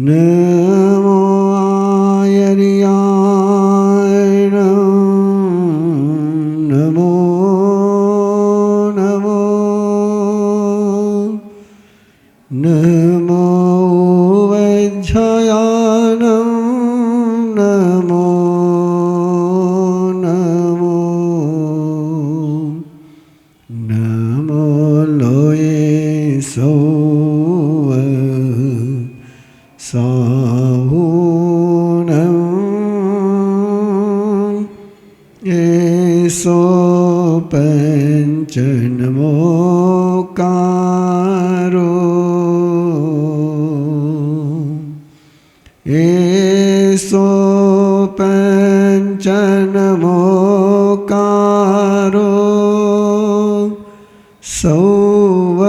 नमो आयर्याय नमो नमो नमो वज्रयाय नमो नमो नमो लोये सौव साहुनं एसो पंच नमोकारो एसो पंच नमोकारो सौव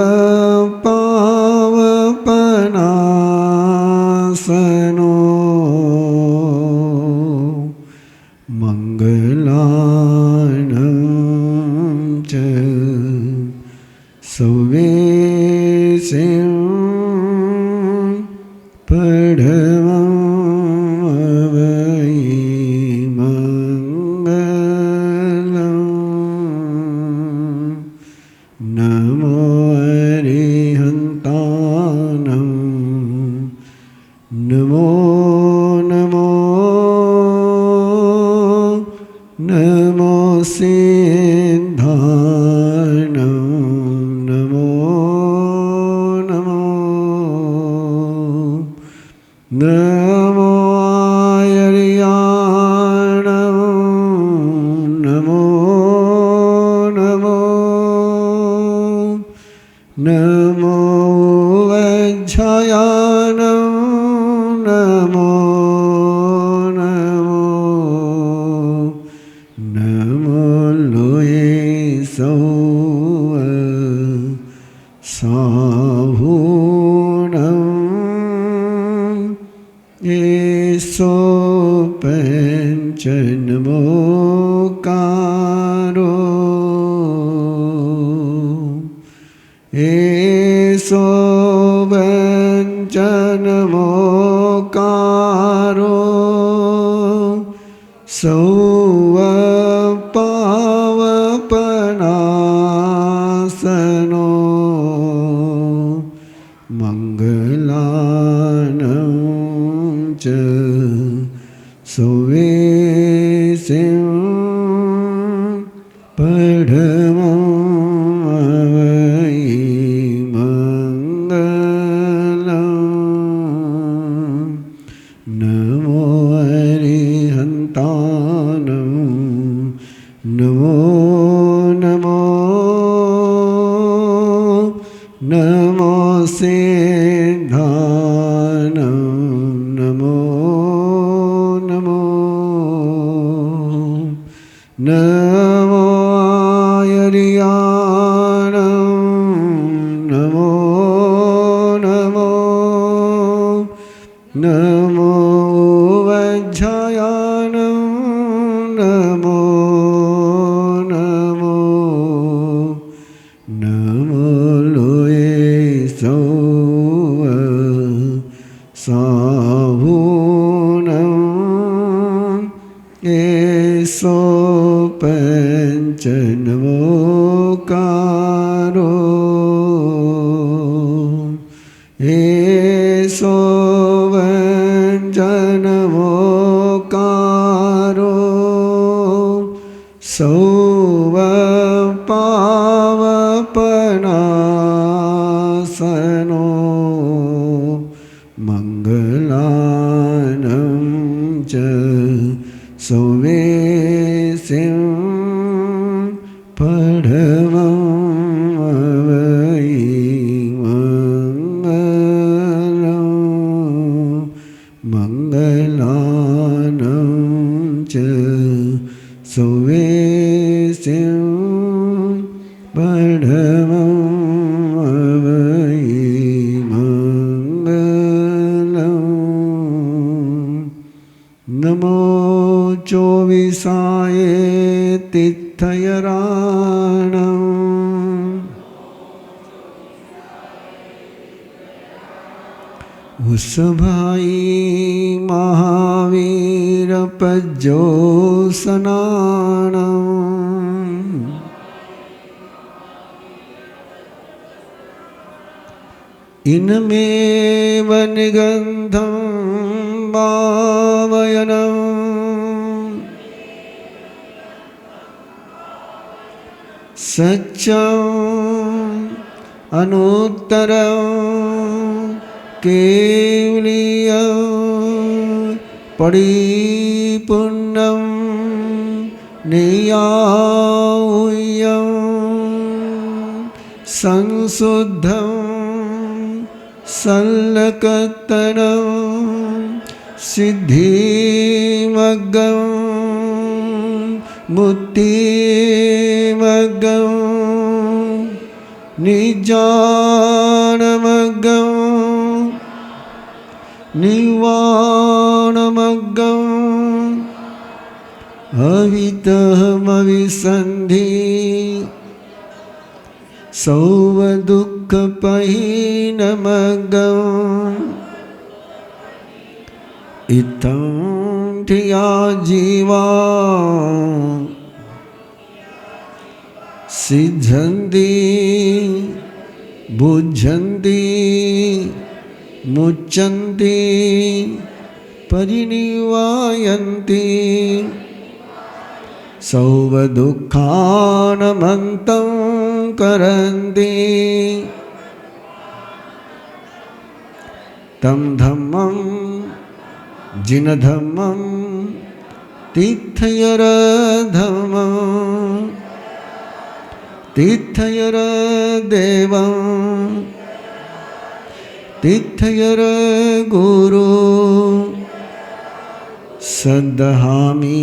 पावपनासनो मंगलानं च सौवेसिं पढमं वै मंगलम् नमो अरिहन्तानं नमो नमो नमो सिद्धानं नमो नमो नमो आयर्याय नमो नमो नमो वज्रयाय नमो नमो नमो लोये सौव साहुनं एसो पंच नमोकारो एसो पंच नमोकारो सौव पावपनासनो मंगलानं च सौवेसिं पढमं वै मंगलम् नमो अरिहन्तानं नमो नमो नमो सिद्धानं नमो नमो नमो आयर्याय नमो नमो नमो वज्रयाय नमो नमो नमो लोये सौव साहुनं एसो पंच नमोकारो एसो पंच नमोकारो सौव पावपनासनो मंगलानं च सौवेसिं पढमं वै मंगलम् मंगलानं च सौवेसिं पढमं वै मंगलम् नमो चोविसाय तीर्थयराणं उस भाई महावीर पज्जो सनानम इनमें वनिगंधम भावयनम सच्चम अनुत्तरम केवलियं परिपूर्णं नियामयं संशुद्धं सल्लकतनं सिद्धिमग्गं मुक्तिमग्गं निज्ञानमग्गं निवाणमग्गं अवितमविसन्धि सौवदुःखपहीनमग्गं इत्थं धिया जीवा सिद्धन्ति बुद्धन्ति मुच्यन्ति परिनिवायन्ति सर्वदुःखानमन्तं करन्ति तं धम्मं जिनधम्मं तीर्थयरधम्मं तीर्थयरदेवं तीर्थयरगुरु सद्दहामि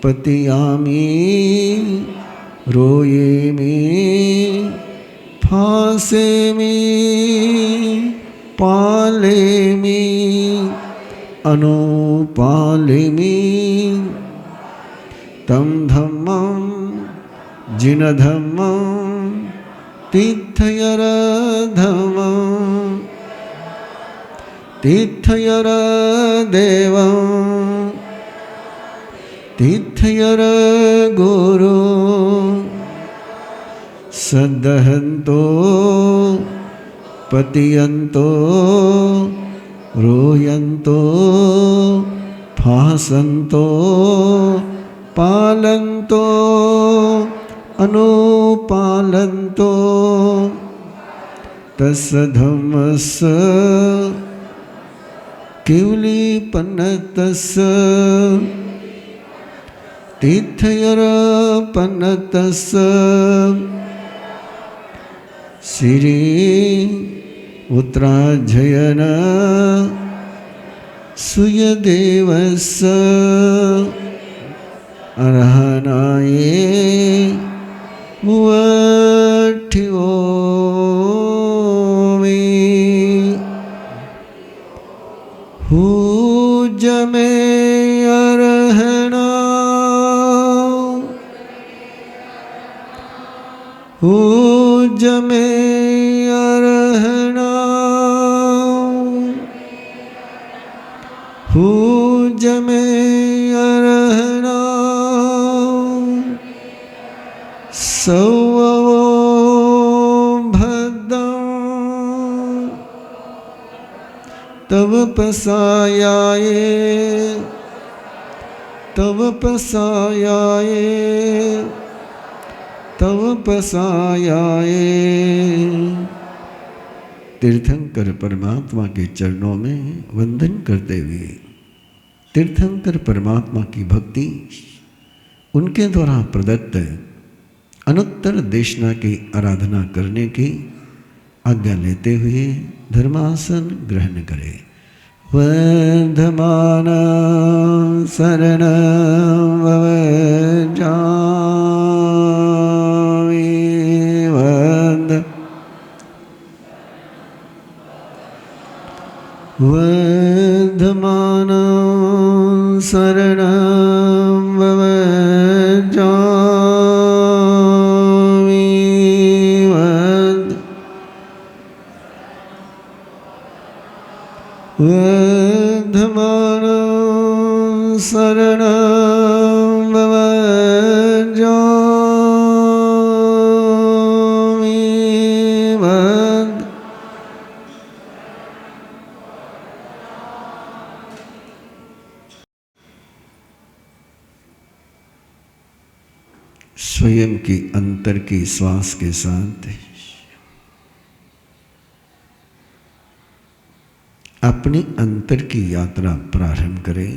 पतियामि रोयेमि फासेमि पालेमि अनुपालेमि तं धम्मं जिनधम्मं तीर्थयरधम्मं तीर्थयरदेवं तीर्थयरगुरु सद्दहन्तो पतियन्तो रोयन्तो फासन्तो पालन्तो अनुपालन्तो तस्य धम्मस्य केवलीपन्नतस्य तीर्थयरपन्नतस्य श्री उत्तराजयन सुयदेवस्य अर्हणाये वठ्योमि हुजमे अर्हणा हुजमे अर्हणा हुजमे अर्हणा भद्रं तव प्रसायाये तव प्रसायाये तव प्रसायाये। तीर्थंकर परमात्मा के चरणों में वंदन करते हुए तीर्थंकर परमात्मा की भक्ति उनके द्वारा प्रदत्त अनुत्तर देशना की आराधना करने की आज्ञा लेते हुए धर्मासन ग्रहण करें। वर्धमान शरण वर्धमान शरण वर्धमानं शरणं व्रजामि स्वयं की अंतर की श्वास के साथ अपनी अंतर की यात्रा प्रारंभ करें।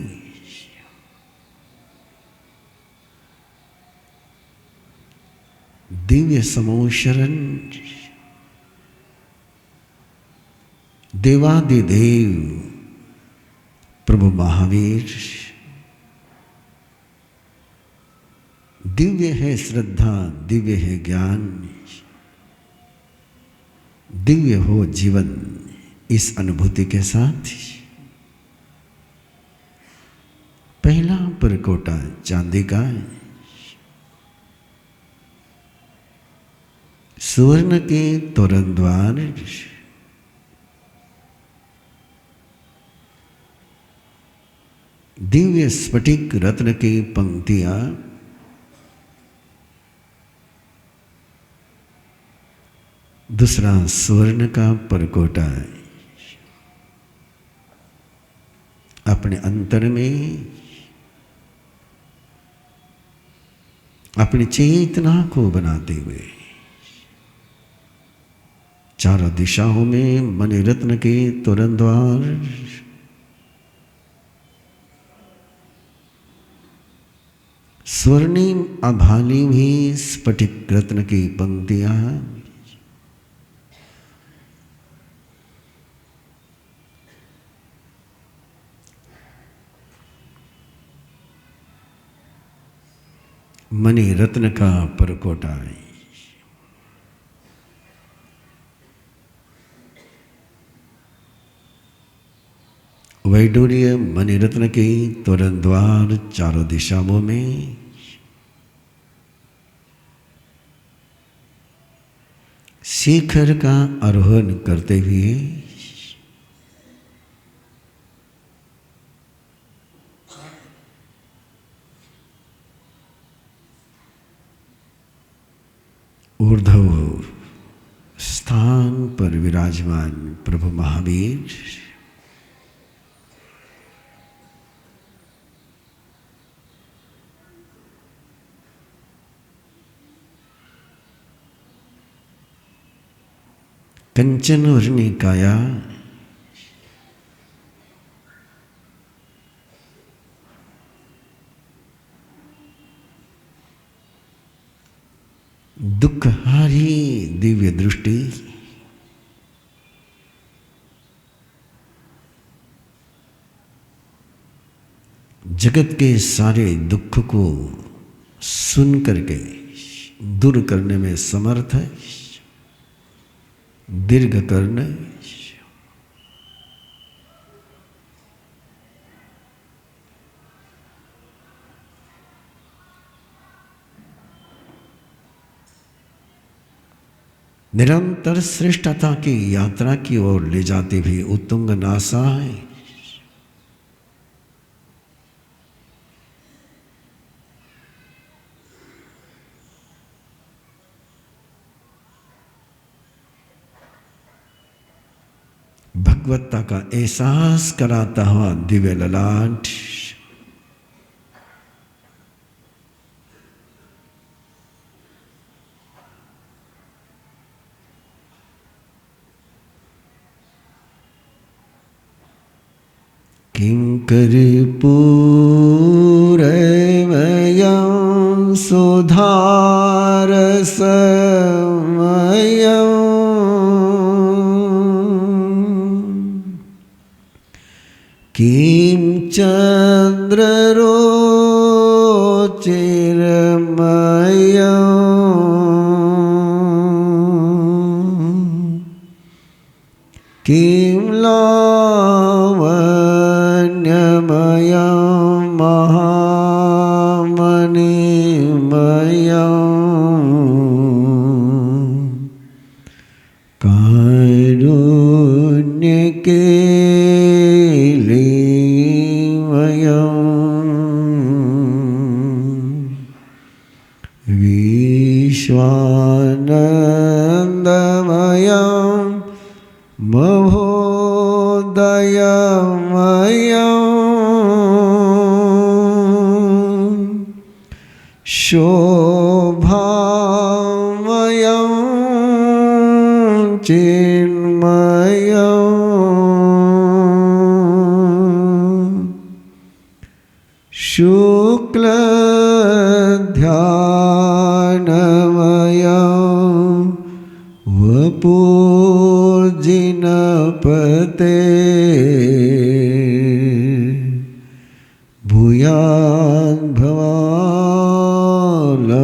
दिव्य समूह शरण देवादिदेव प्रभु महावीर, दिव्य है श्रद्धा, दिव्य है ज्ञान, दिव्य हो जीवन। इस अनुभूति के साथ पहला परकोटा चांदी का, सुवर्ण के तोरण द्वार, दिव्य स्फटिक रत्न की पंक्तियां, दूसरा स्वर्ण का परकोटा अपने अंतर में अपनी चेतना को बनाते हुए चारों दिशाओं में मणि रत्न के तोरण द्वार, स्वर्णिम आभाली भी स्फटिक रत्न की पंक्तियां, मणि रत्न का परकोटा, वैडूर्य मणि रत्न के तोरण द्वार चारों दिशाओं में, शिखर का आरोहण करते हुए ऊर्ध्व स्थान पर विराजमान प्रभु महावीर, कंचन वर्णी काया, दुखहारी दिव्य दृष्टि, जगत के सारे दुख को सुन करके दूर करने में समर्थ है, दीर्घ कर्ण, निरंतर श्रेष्ठता की यात्रा की ओर ले जाते भी उत्तुंग नासाय, भगवत्ता का एहसास कराता हुआ दिव्य ललाट, किंकर पूरमयं सुधारसमयं किं चन्द्ररोचिरमयं किं लावण्यमयं महामणिमयं कारुण्य के चिदानन्दमयं महोदयमयं शोभामयं चिन्मयं शुक्लध्यानमयं वपुर्जिनपते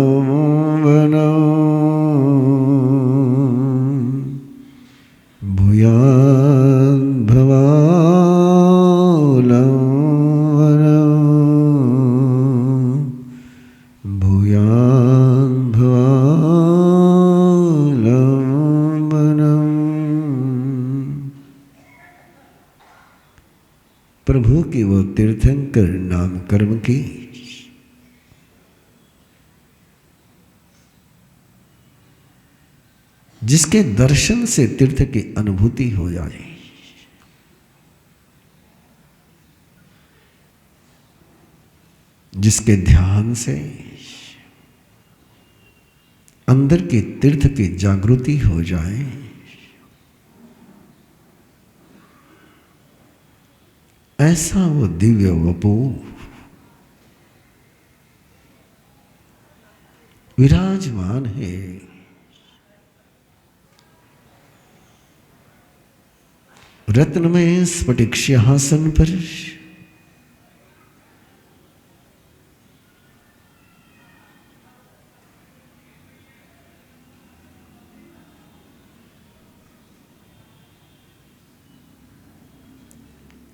भूयाद्भवालम्बनं प्रभु की वो तीर्थंकर नाम कर्म की जिसके दर्शन से तीर्थ की अनुभूति हो जाए, जिसके ध्यान से अंदर के तीर्थ की जागृति हो जाए, ऐसा वो दिव्य वपु विराजमान है। रत्नमय स्फटिक सिंहासन पर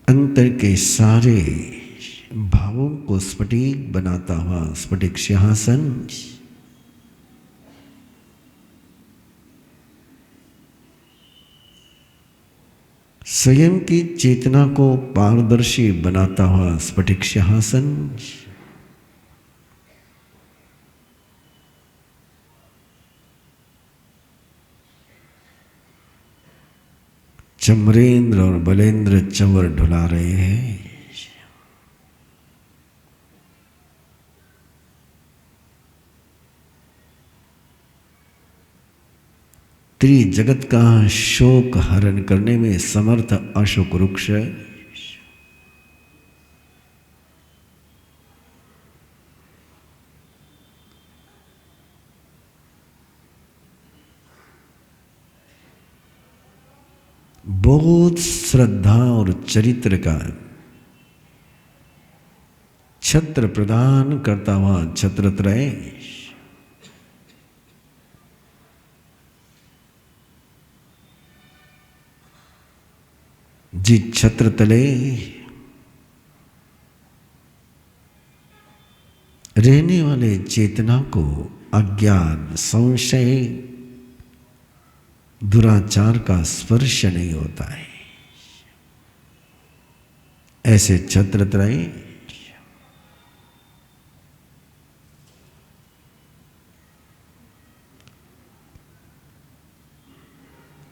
अंतर के सारे भावों को स्फटिक बनाता हुआ स्फटिक सिंहासन स्वयं की चेतना को पारदर्शी बनाता हुआ स्फटिक सिंहासन चमरेंद्र और बलेंद्र चंवर ढुला रहे हैं। त्रिजगत का शोक हरण करने में समर्थ अशोक वृक्ष बहुत श्रद्धा और चरित्र का छत्र प्रदान करता हुआ छत्रत्रय जिस छत्र तले रहने वाले चेतना को अज्ञान, संशय, दुराचार का स्पर्श नहीं होता है, ऐसे छत्रत्रय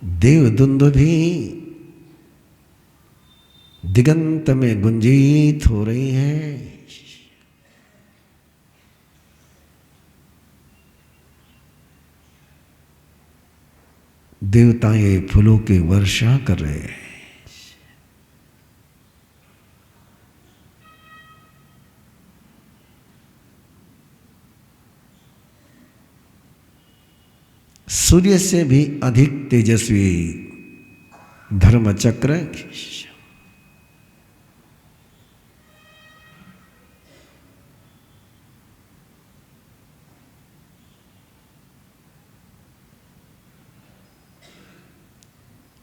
देवदुंदुभी दिगंत में गुंजित हो रही है। देवताएं फूलों की वर्षा कर रहे हैं। सूर्य से भी अधिक तेजस्वी धर्मचक्र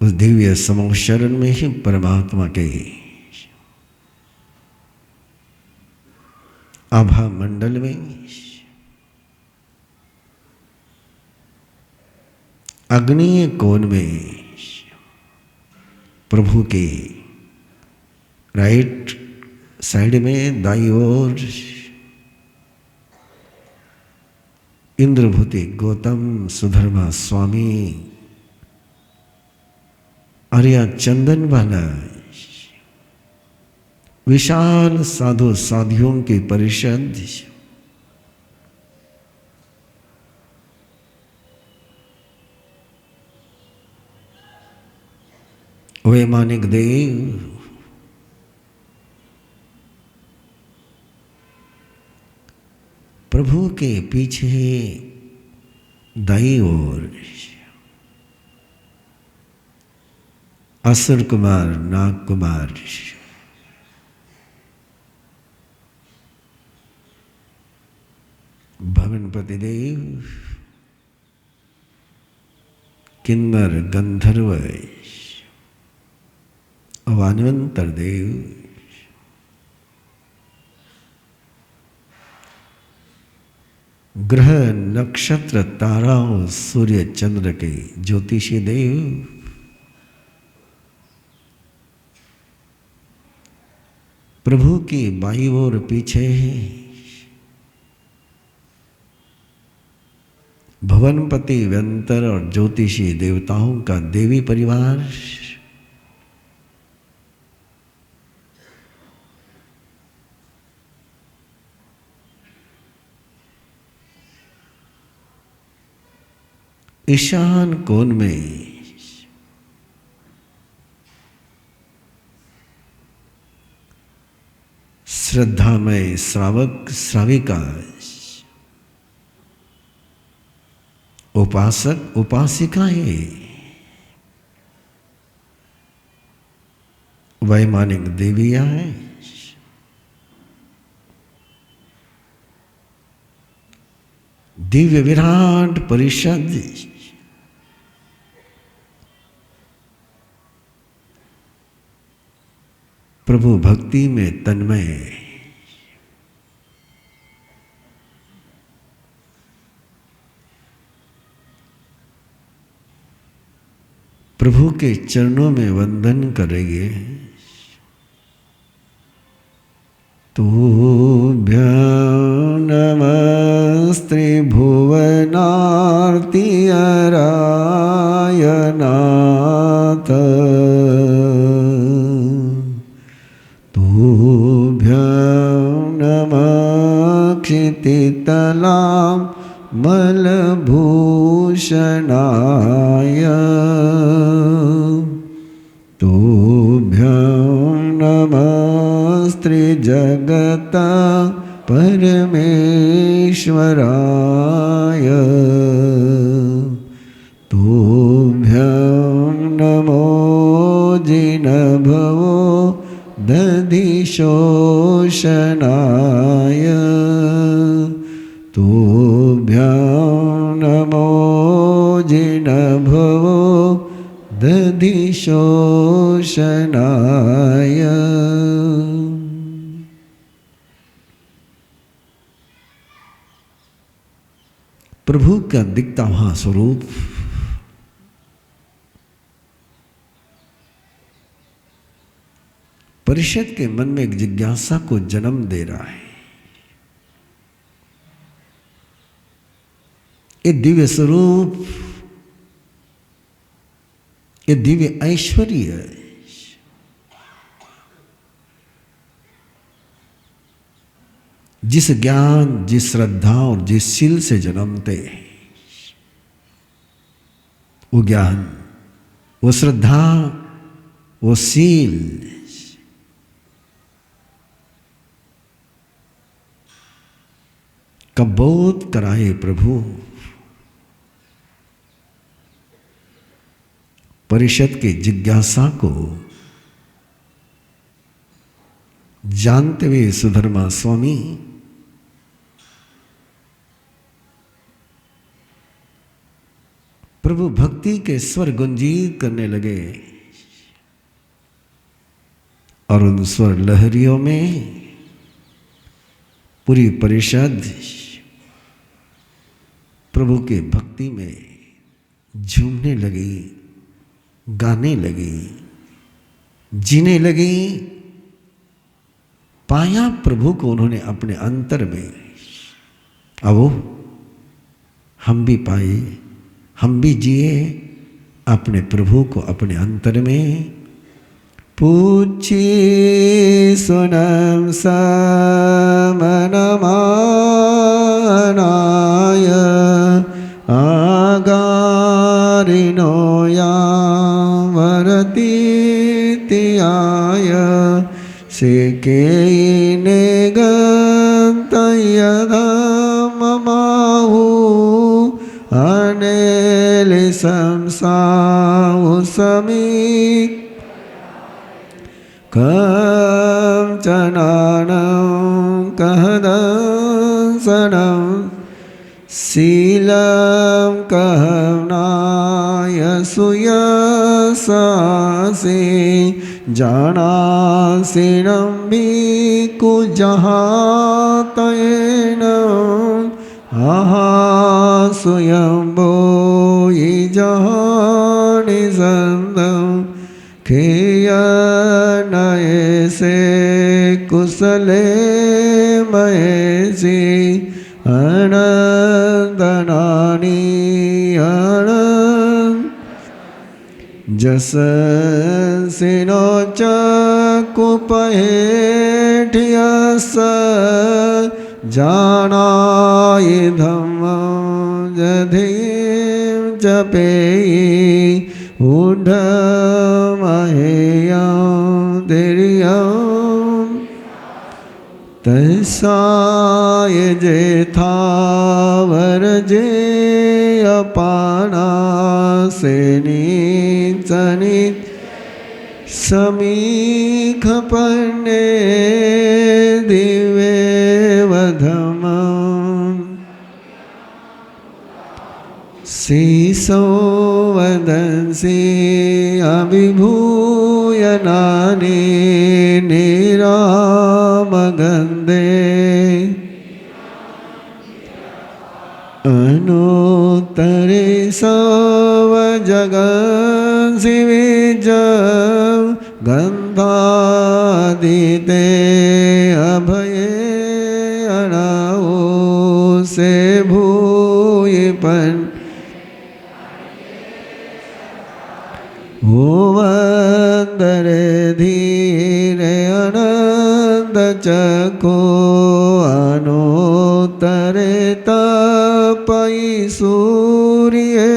उस दिव्य समूह शरण में ही परमात्मा के आभा मंडल में अग्निय कोण में प्रभु के राइट साइड में दाईं ओर इंद्रभूति गौतम सुधर्मा स्वामी आर्या चंदन वाला विशाल साधु साधियों की परिषद, वैमानिक देव, प्रभु के पीछे दाई ओर असुर कुमार नाग कुमार, भवनपति देव, किन्नर गंधर्व, अवान्वंतर देव, ग्रह नक्षत्र ताराओं सूर्य चंद्र के ज्योतिषी देव, प्रभु की बाईं ओर पीछे भवनपति व्यंतर और ज्योतिषी देवताओं का देवी परिवार, ईशान कोण में श्रद्धामय श्रावक श्राविका, उपासक उपासिकाएं, वैमानिक देवियां, दिव्य विराट परिषद, प्रभु भक्ति में तन्मय, प्रभु के चरणों में वंदन करेंगे। तुभ्यं नमस्ते भुवनार्तिहराय नाथ, तुभ्यं नमः क्षितितलां मलभूषणाय, तुभ्यं नमस्त्रिजगत परमेश्वराय, तुभ्यं नमो जिनभवो दधिशोषणाय, तुभ्यं नमो जिनभवो दधिशोषणाय। प्रभु का दिखता वहां स्वरूप परिषद के मन में एक जिज्ञासा को जन्म दे रहा है। ये दिव्य स्वरूप, ये दिव्य ऐश्वर्य जिस ज्ञान, जिस श्रद्धा और जिस शील से जन्मते, वो ज्ञान, वो श्रद्धा, वो शील का बोध कराए प्रभु। परिषद की जिज्ञासा को जानते हुए सुधर्मा स्वामी प्रभु भक्ति के स्वर गुंजीत करने लगे और उन स्वर लहरियों में पूरी परिषद प्रभु के भक्ति में झूमने लगी, गाने लगी, जीने लगी। पाया प्रभु को उन्होंने अपने अंतर में। अब वो हम भी पाए, हम भी जिए अपने प्रभु को अपने अंतर में। पूछी सुनम समनमानाय आगारिनो यावरतीत्याय सेकेने गन्तयधममाहु अनेलिसंसाहु समीक कंचनानं कहदंसनं शीलं कहनाय सुयसासि जानासिनं भिक्खुजहातयेन आहासुयम्बो इजहानि सन्दं खेयनयसे कुशले मयसि अनन्दनानि जससिनो चकुपहेठ्यस जानाय धम्मं जधिं जपेयि ऊढमहेयं तिर्यं तैसाय जेथावरजे अपानासेनी समीखपन्ने दिव्येवधमं शीशो वदंसि अभिभूयनानि निरामगन्धे अनुत्तरे सवजगंसि विजं गन्धादिते अभये अनाओ से भूयिपन् वन्दरे धीरे अनन्द चको अनुत्तरे तपयि सूर्ये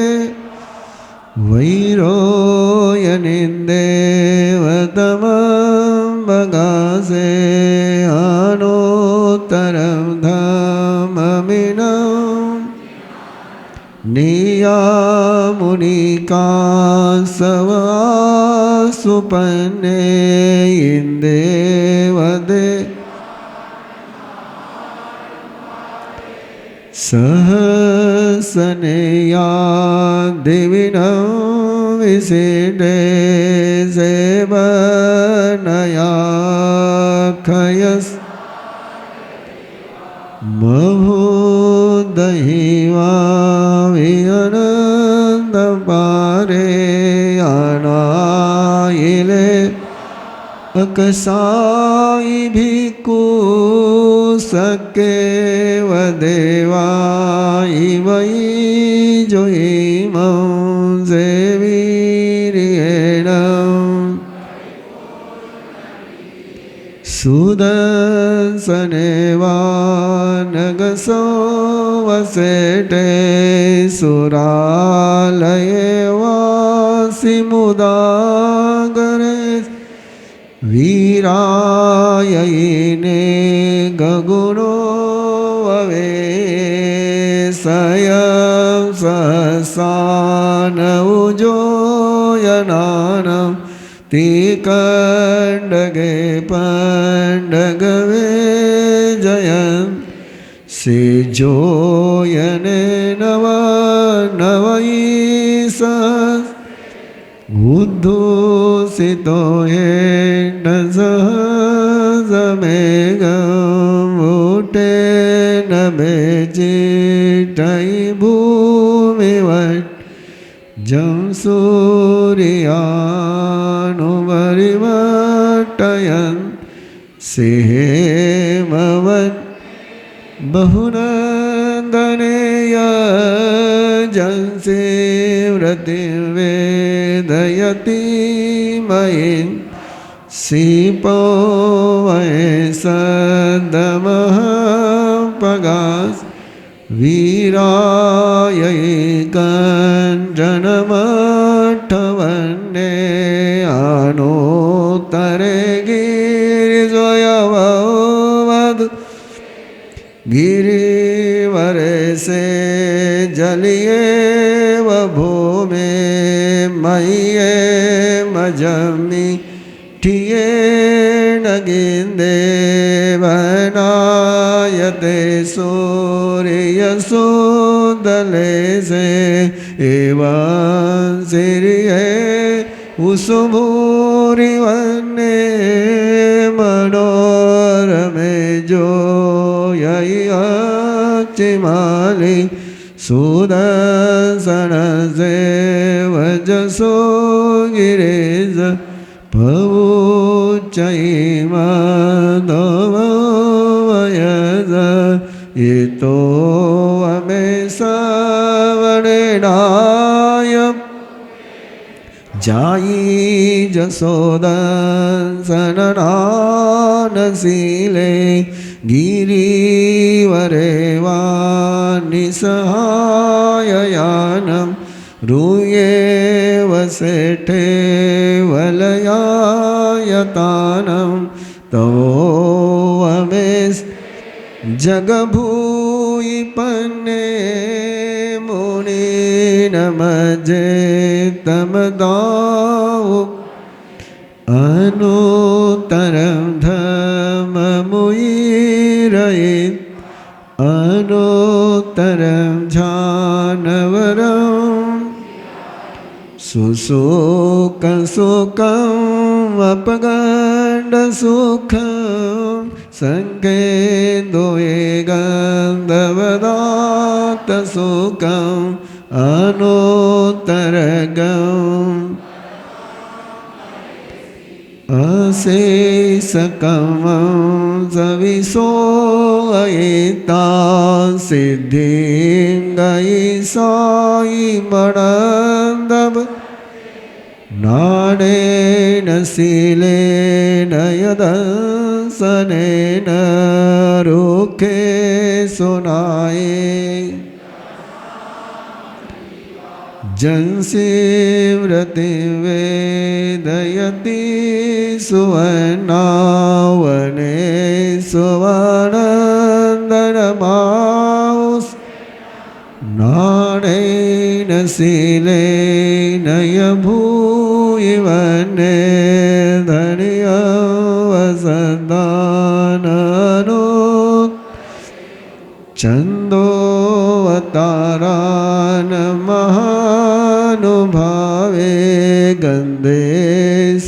वैरोयनिन्देवतमं बगासे अनुत्तरं धम्ममिनं नियामुनिका सवासुपन्ने इन्देवदे सहसनेया देविनं विसेडे सेवनया खयस् महोदहिवा विअनन्दपारे अनायिले अकसाई भिक्खु सकेव देवाई वै जोईमं सेवीर्येणं सुदर्शनेवा नगसो वसेटे सुरालये वासि मुदागरे वीरायने गगुणो ववे सयं सहसानौजोयनानं तिकण्डगे पण्डगवे जयन् सिजोयने नव नवैस उद्धूसितो येन सहजमेघमुटे न बेचिटै भूमिवत् जं सूर्यानुपरिवर्तयन् सिहेमवत् बहुनन्दनेय जंसि वृत्तिर्वेदयति मयि सीपो वै सदमः पगास वीराय कञ्चनमठवन्ने अनुत्तरे गिरिजयववद गिरिवरे से जलिएव भूमे मय्ये मजमि ठिये नगिन्दे वनायते सूर्यसुदले से एवं सिरिये उसुभूरिवन्ने मनोरमे जो ययचिमाली सुदर्शन से वजसो गिरिज भवुच्चैमदवयज इतो अमे सवणनाय जायी जसोदंसननानशीले गिरिवरे वानिसहाययानं रूये वसेठे वलयायतानं तवोऽमे जगभूयि पन्ने मुनिनमजे तमदावु अनुत्तरं धम्ममुयिरयित् अनुत्तरं झानवरं सुसुखं अपगण्डसुखं सङ्केन्दोये गन्धवदात्तसुखम् अनुत्तरगम् अशेषकमं सविशोऽयिता सिद्धिं गयिसायि मणन्दव नानेन शीलेन यदंसनेन रुखे सुनाये जंसि वृत्तिर्वेदयति सुवर्णावने सुवर्णन्दनमाउस नानेन शीलेन यभूयि वने धन्यवसन्दाननो चन्दोवतारान् महानुभावे गन्धे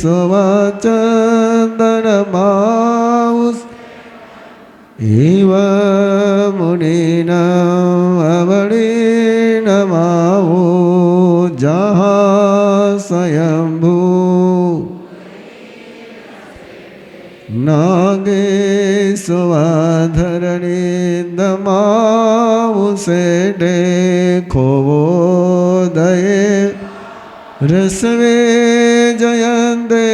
सुवाचन्दनमाउस इव मुनिनाम् अवनीनमावो जहासयम्भू नागेशवाधरणीन्दमावुसेटे खोवोदये रसवे जयन्ते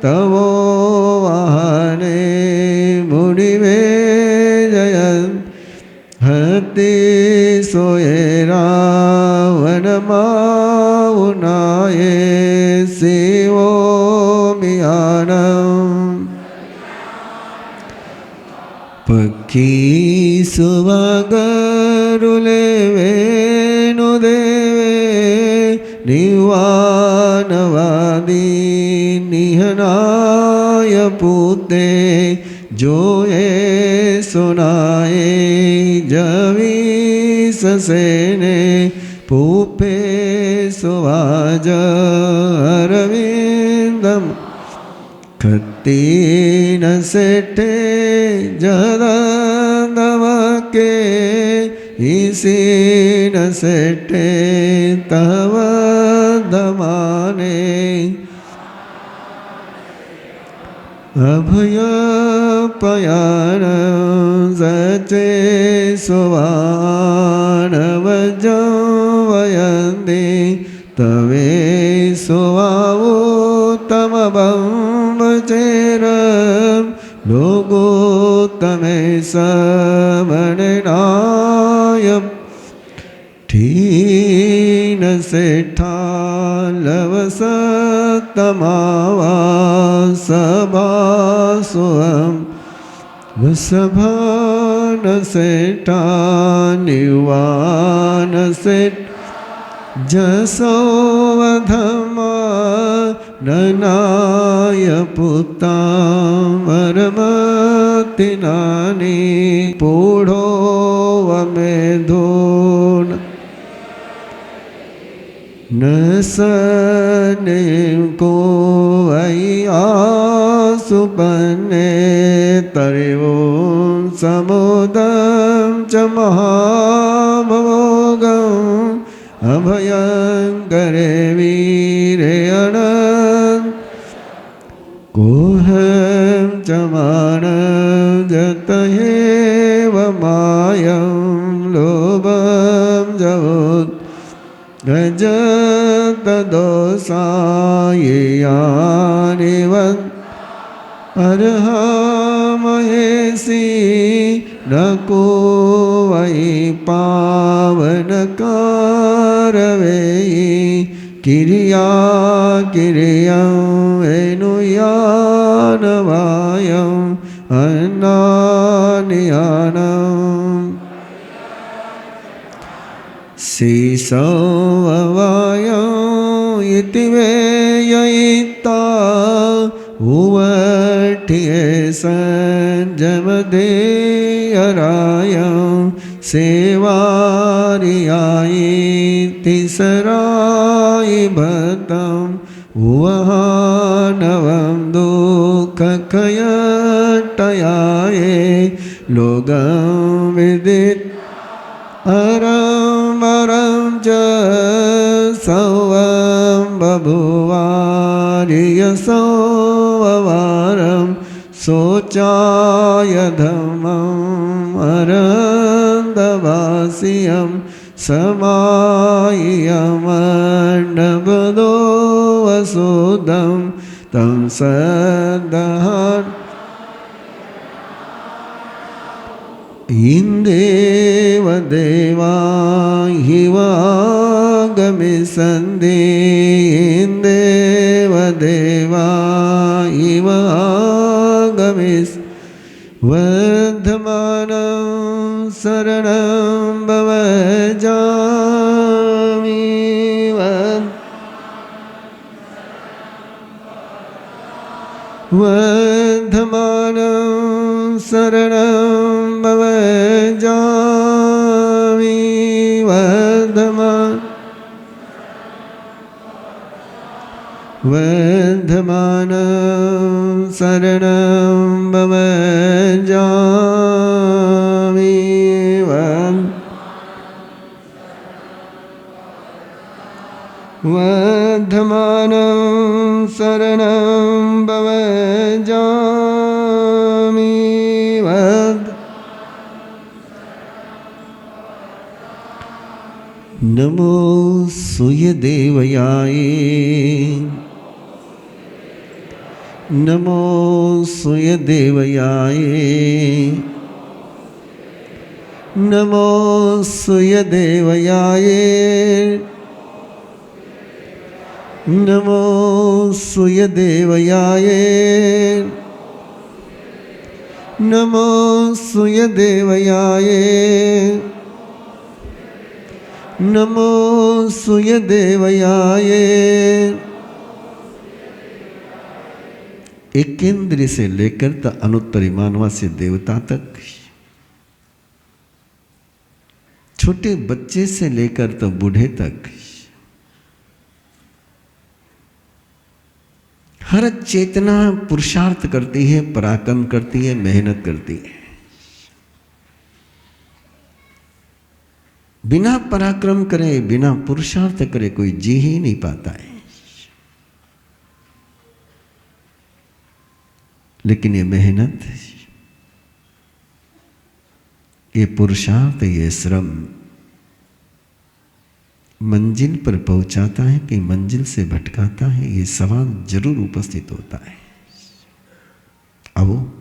तवो वाहने मुनिवे जयन् हति सोये रावणमावुनाये शिवो मियानम् पक्षी सुवागरुले वेणुदेवे निवानवादी निहनाय पूते जोए सुनाए जवीससेने पूपे सुवाज अरविन्दम् खत्तीन सेठे जदंदवके इसीन सेठे तव दमाने अभय पयान सचे सुवान वजं तवे सुवावो तमबंबचेर लोगो तमे समणनाय ठीन सेठा लवसतमावा सभासुअम वसभान सेठा निवान सेठ जसोवधमा ननाय पुता वरमतिनानि पूढो वमेधोन न सने को सुपन्ने तरिवो समुदं च महाभोगम् अभयंकरे वीरे अनंत कोहं च मानजतहेव मायं लोभं जवोत् गजतदोषाययानिवन् अर्हामहेसि न को वै पावनकारवेयि किरिया किरियं वेणुयानवायं अन्नानियानम् सीसवायं इति वेययिता उवठिये संजमदेयरायं सेवारियायि तिसराय भतं उवहानवं दुःखकयटयाये लोगं विदित् अरमरं च सौवं बभुवारियसौववारं शोचाय धम्मम् अरन्दवासियं समायमण्डपदो वसुदं तं सदहन् इंदेव देवा हिवागमिसन्धि इंदेव देवा हिवागमिस वर्धमानं शरणं भवजामि वर्धमानं शरणं भवजामि वर्धमानं शरणं भवजामि वर्धमानं शरणं भवजामि नमो सूर्यदेवयाय नमो सूर्यदेवयाय नमो सूर्यदेवयाय नमो सूर्यदेवयाय नमो सूर्यदेवयाय नमो सूर्यदेवयाय। एक इंद्र से लेकर तो अनुत्तरी मानवासी देवता तक, छोटे बच्चे से लेकर तो बूढ़े तक, हर चेतना पुरुषार्थ करती है, पराक्रम करती है, मेहनत करती है। बिना पराक्रम करे, बिना पुरुषार्थ करे कोई जी ही नहीं पाता है। लेकिन ये मेहनत, ये पुरुषार्थ, ये श्रम मंजिल पर पहुंचाता है कि मंजिल से भटकाता है, ये सवाल जरूर उपस्थित होता है। अब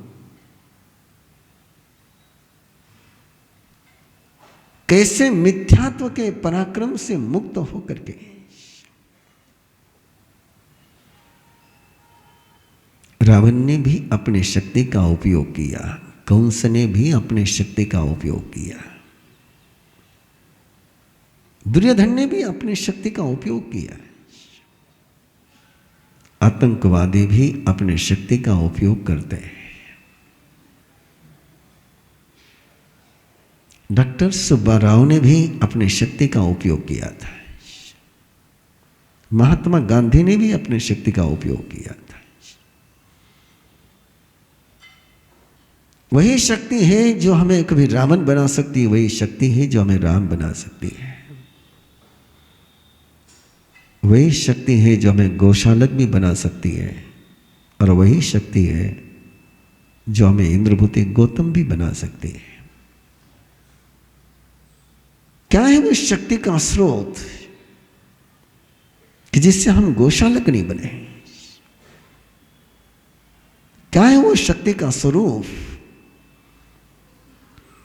कैसे मिथ्यात्व के पराक्रम से मुक्त होकर के रावण ने भी अपनी शक्ति का उपयोग किया, कंस ने भी अपनी शक्ति का उपयोग किया, दुर्योधन ने भी अपनी शक्ति का उपयोग किया, आतंकवादी भी अपनी शक्ति का उपयोग करते हैं। डॉक्टर सुब्बाराव ने भी अपनी शक्ति का उपयोग किया था, महात्मा गांधी ने भी अपनी शक्ति का उपयोग किया था। वही शक्ति है जो हमें कभी रावण बना सकती है, वही शक्ति है जो हमें राम बना सकती है। वही शक्ति है जो हमें गोशालक भी बना सकती है, और वही शक्ति है जो हमें इंद्रभूति गौतम भी बना सकती है। क्या है वो शक्ति का स्रोत कि जिससे हम गोशालक नहीं बने? क्या है वो शक्ति का स्वरूप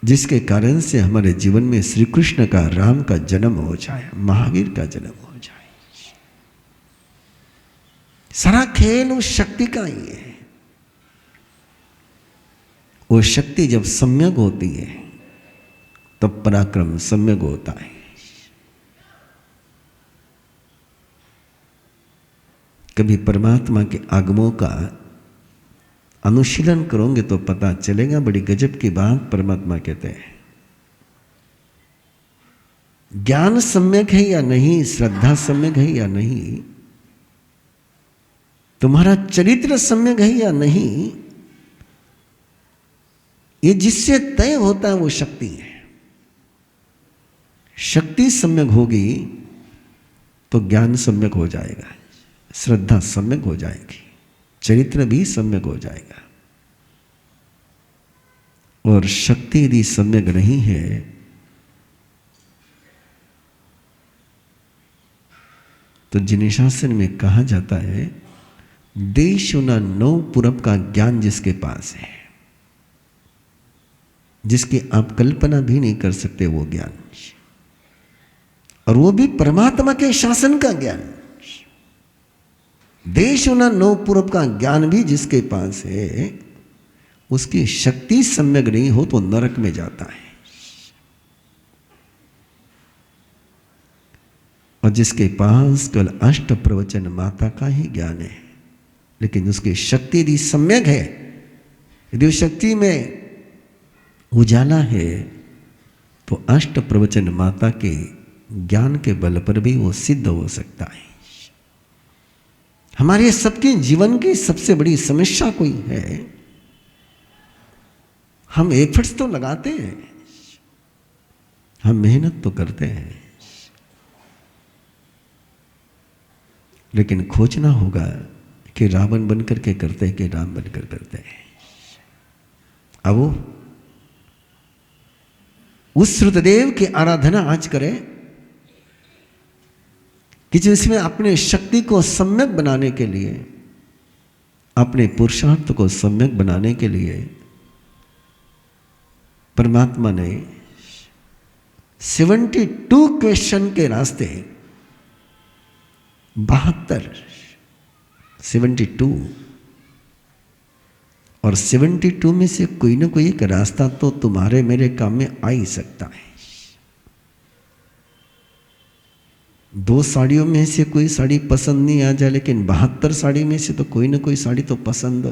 जिसके कारण से हमारे जीवन में श्री कृष्ण का, राम का जन्म हो जाए, महावीर का जन्म हो जाए? सारा खेल उस शक्ति का ही है। वो शक्ति जब सम्यक होती है तब पराक्रम सम्यक होता है। कभी परमात्मा के आगमों का अनुशीलन करोगे तो पता चलेगा। बड़ी गजब की बात परमात्मा कहते हैं। ज्ञान सम्यक है या नहीं, श्रद्धा सम्यक है या नहीं, तुम्हारा चरित्र सम्यक है या नहीं, ये जिससे तय होता है वो शक्ति है। शक्ति सम्यक होगी तो ज्ञान सम्यक हो जाएगा, श्रद्धा सम्यक हो जाएगी, चरित्र भी सम्यक हो जाएगा। और शक्ति यदि सम्यक नहीं है तो जिनिशासन में कहा जाता है, देश न नौ पूरब का ज्ञान जिसके पास है, जिसकी आप कल्पना भी नहीं कर सकते वो ज्ञान, और वो भी परमात्मा के शासन का ज्ञान। देश न नौ पूरब का ज्ञान भी जिसके पास है, उसकी शक्ति सम्यक नहीं हो तो नरक में जाता है। और जिसके पास केवल अष्ट प्रवचन माता का ही ज्ञान है, लेकिन उसकी शक्ति यदि सम्यक है, यदि उस शक्ति में उजाला है, तो अष्ट प्रवचन माता के ज्ञान के बल पर भी वो सिद्ध हो सकता है। हमारे सबके जीवन की सबसे बड़ी समस्या कोई है, हम एफर्ट्स तो लगाते हैं, हम मेहनत तो करते हैं, लेकिन खोजना होगा कि रावण बनकर के करते हैं कि राम बनकर करते हैं। अब उस श्रुतदेव की आराधना आज करें कि जिसमें अपने शक्ति को सम्यक बनाने के लिए, अपने पुरुषार्थ को सम्यक बनाने के लिए परमात्मा ने 72 क्वेश्चन के रास्ते 72 और 72 में से कोई ना कोई एक रास्ता तो तुम्हारे मेरे काम में आ ही सकता है। 2 साड़ियों में से कोई साड़ी पसंद नहीं आ जाए, लेकिन 72 साड़ी में से तो कोई ना कोई साड़ी तो पसंद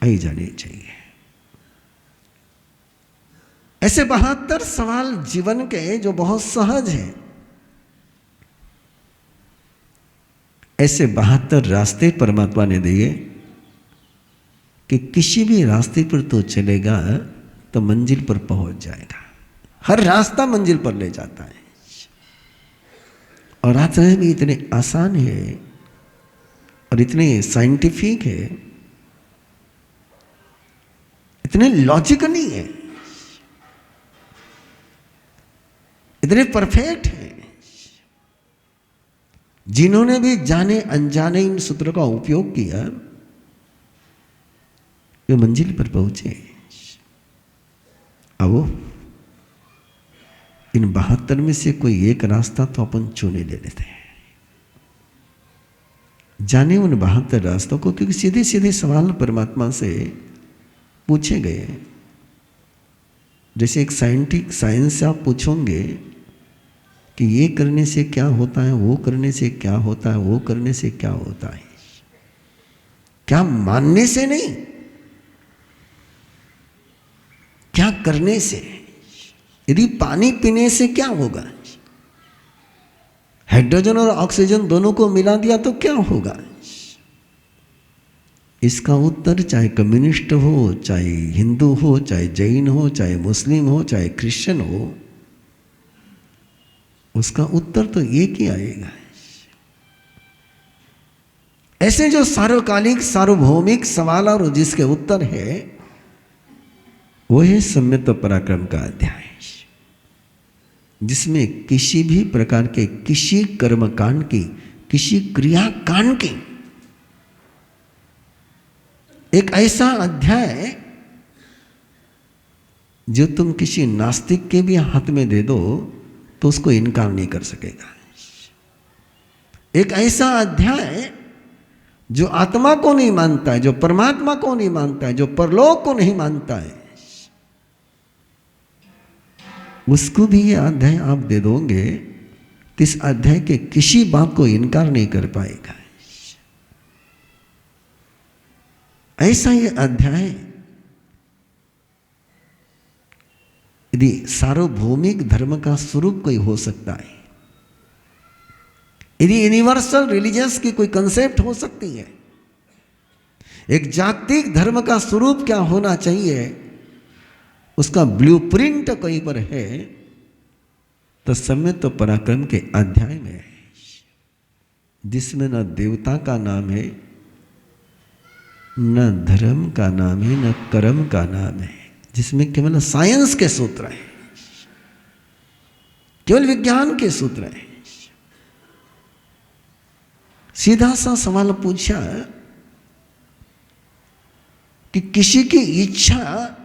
आ ही जानी चाहिए। ऐसे 72 सवाल जीवन के जो बहुत सहज हैं, ऐसे 72 रास्ते परमात्मा ने दिए कि किसी भी रास्ते पर तो चलेगा तो मंजिल पर पहुंच जाएगा। हर रास्ता मंजिल पर ले जाता है। और रास्ते भी इतने आसान है और इतने साइंटिफिक है, इतने लॉजिकली है, इतने परफेक्ट है जिन्होंने भी जाने अनजाने इन सूत्रों का उपयोग किया वे मंजिल पर पहुंचे। अब इन 72 में से कोई एक रास्ता तो अपन चुने ले लेते हैं। जाने उन 72 रास्तों को, क्योंकि सीधे सीधे सवाल परमात्मा से पूछे गए। जैसे एक साइंस से आप पूछोगे कि ये करने से क्या होता है, वो करने से क्या होता है, वो करने से क्या होता है, क्या मानने से नहीं, क्या करने से। यदि पानी पीने से क्या होगा, हाइड्रोजन और ऑक्सीजन दोनों को मिला दिया तो क्या होगा। इसका उत्तर चाहे कम्युनिस्ट हो, चाहे हिंदू हो, चाहे जैन हो, चाहे मुस्लिम हो, चाहे क्रिश्चियन हो, उसका उत्तर तो एक ही आएगा। ऐसे जो सार्वकालिक सार्वभौमिक सवाल और जिसके उत्तर है वो है सम्यक पराक्रम का अध्याय, जिसमें किसी भी प्रकार के किसी कर्मकांड की, किसी क्रियाकांड की एक ऐसा अध्याय जो तुम किसी नास्तिक के भी हाथ में दे दो तो उसको इनकार नहीं कर सकेगा। एक ऐसा अध्याय जो आत्मा को नहीं मानता है, जो परमात्मा को नहीं मानता है, जो परलोक को नहीं मानता है, उसको भी ये अध्याय आप दे दोगे तो इस अध्याय के किसी बात को इनकार नहीं कर पाएगा। ऐसा ये अध्याय यदि सार्वभौमिक धर्म का स्वरूप कोई हो सकता है, यदि यूनिवर्सल रिलीजियस की कोई कंसेप्ट हो सकती है, एक जागतिक धर्म का स्वरूप क्या होना चाहिए उसका ब्लूप्रिंट कहीं पर है, तो सम्यक पराक्रम के अध्याय में है, जिसमें न देवता का नाम है, न धर्म का नाम है, न कर्म का नाम है, जिसमें केवल साइंस के सूत्र हैं, केवल विज्ञान के सूत्र हैं। सीधा सा सवाल पूछा कि किसी की इच्छा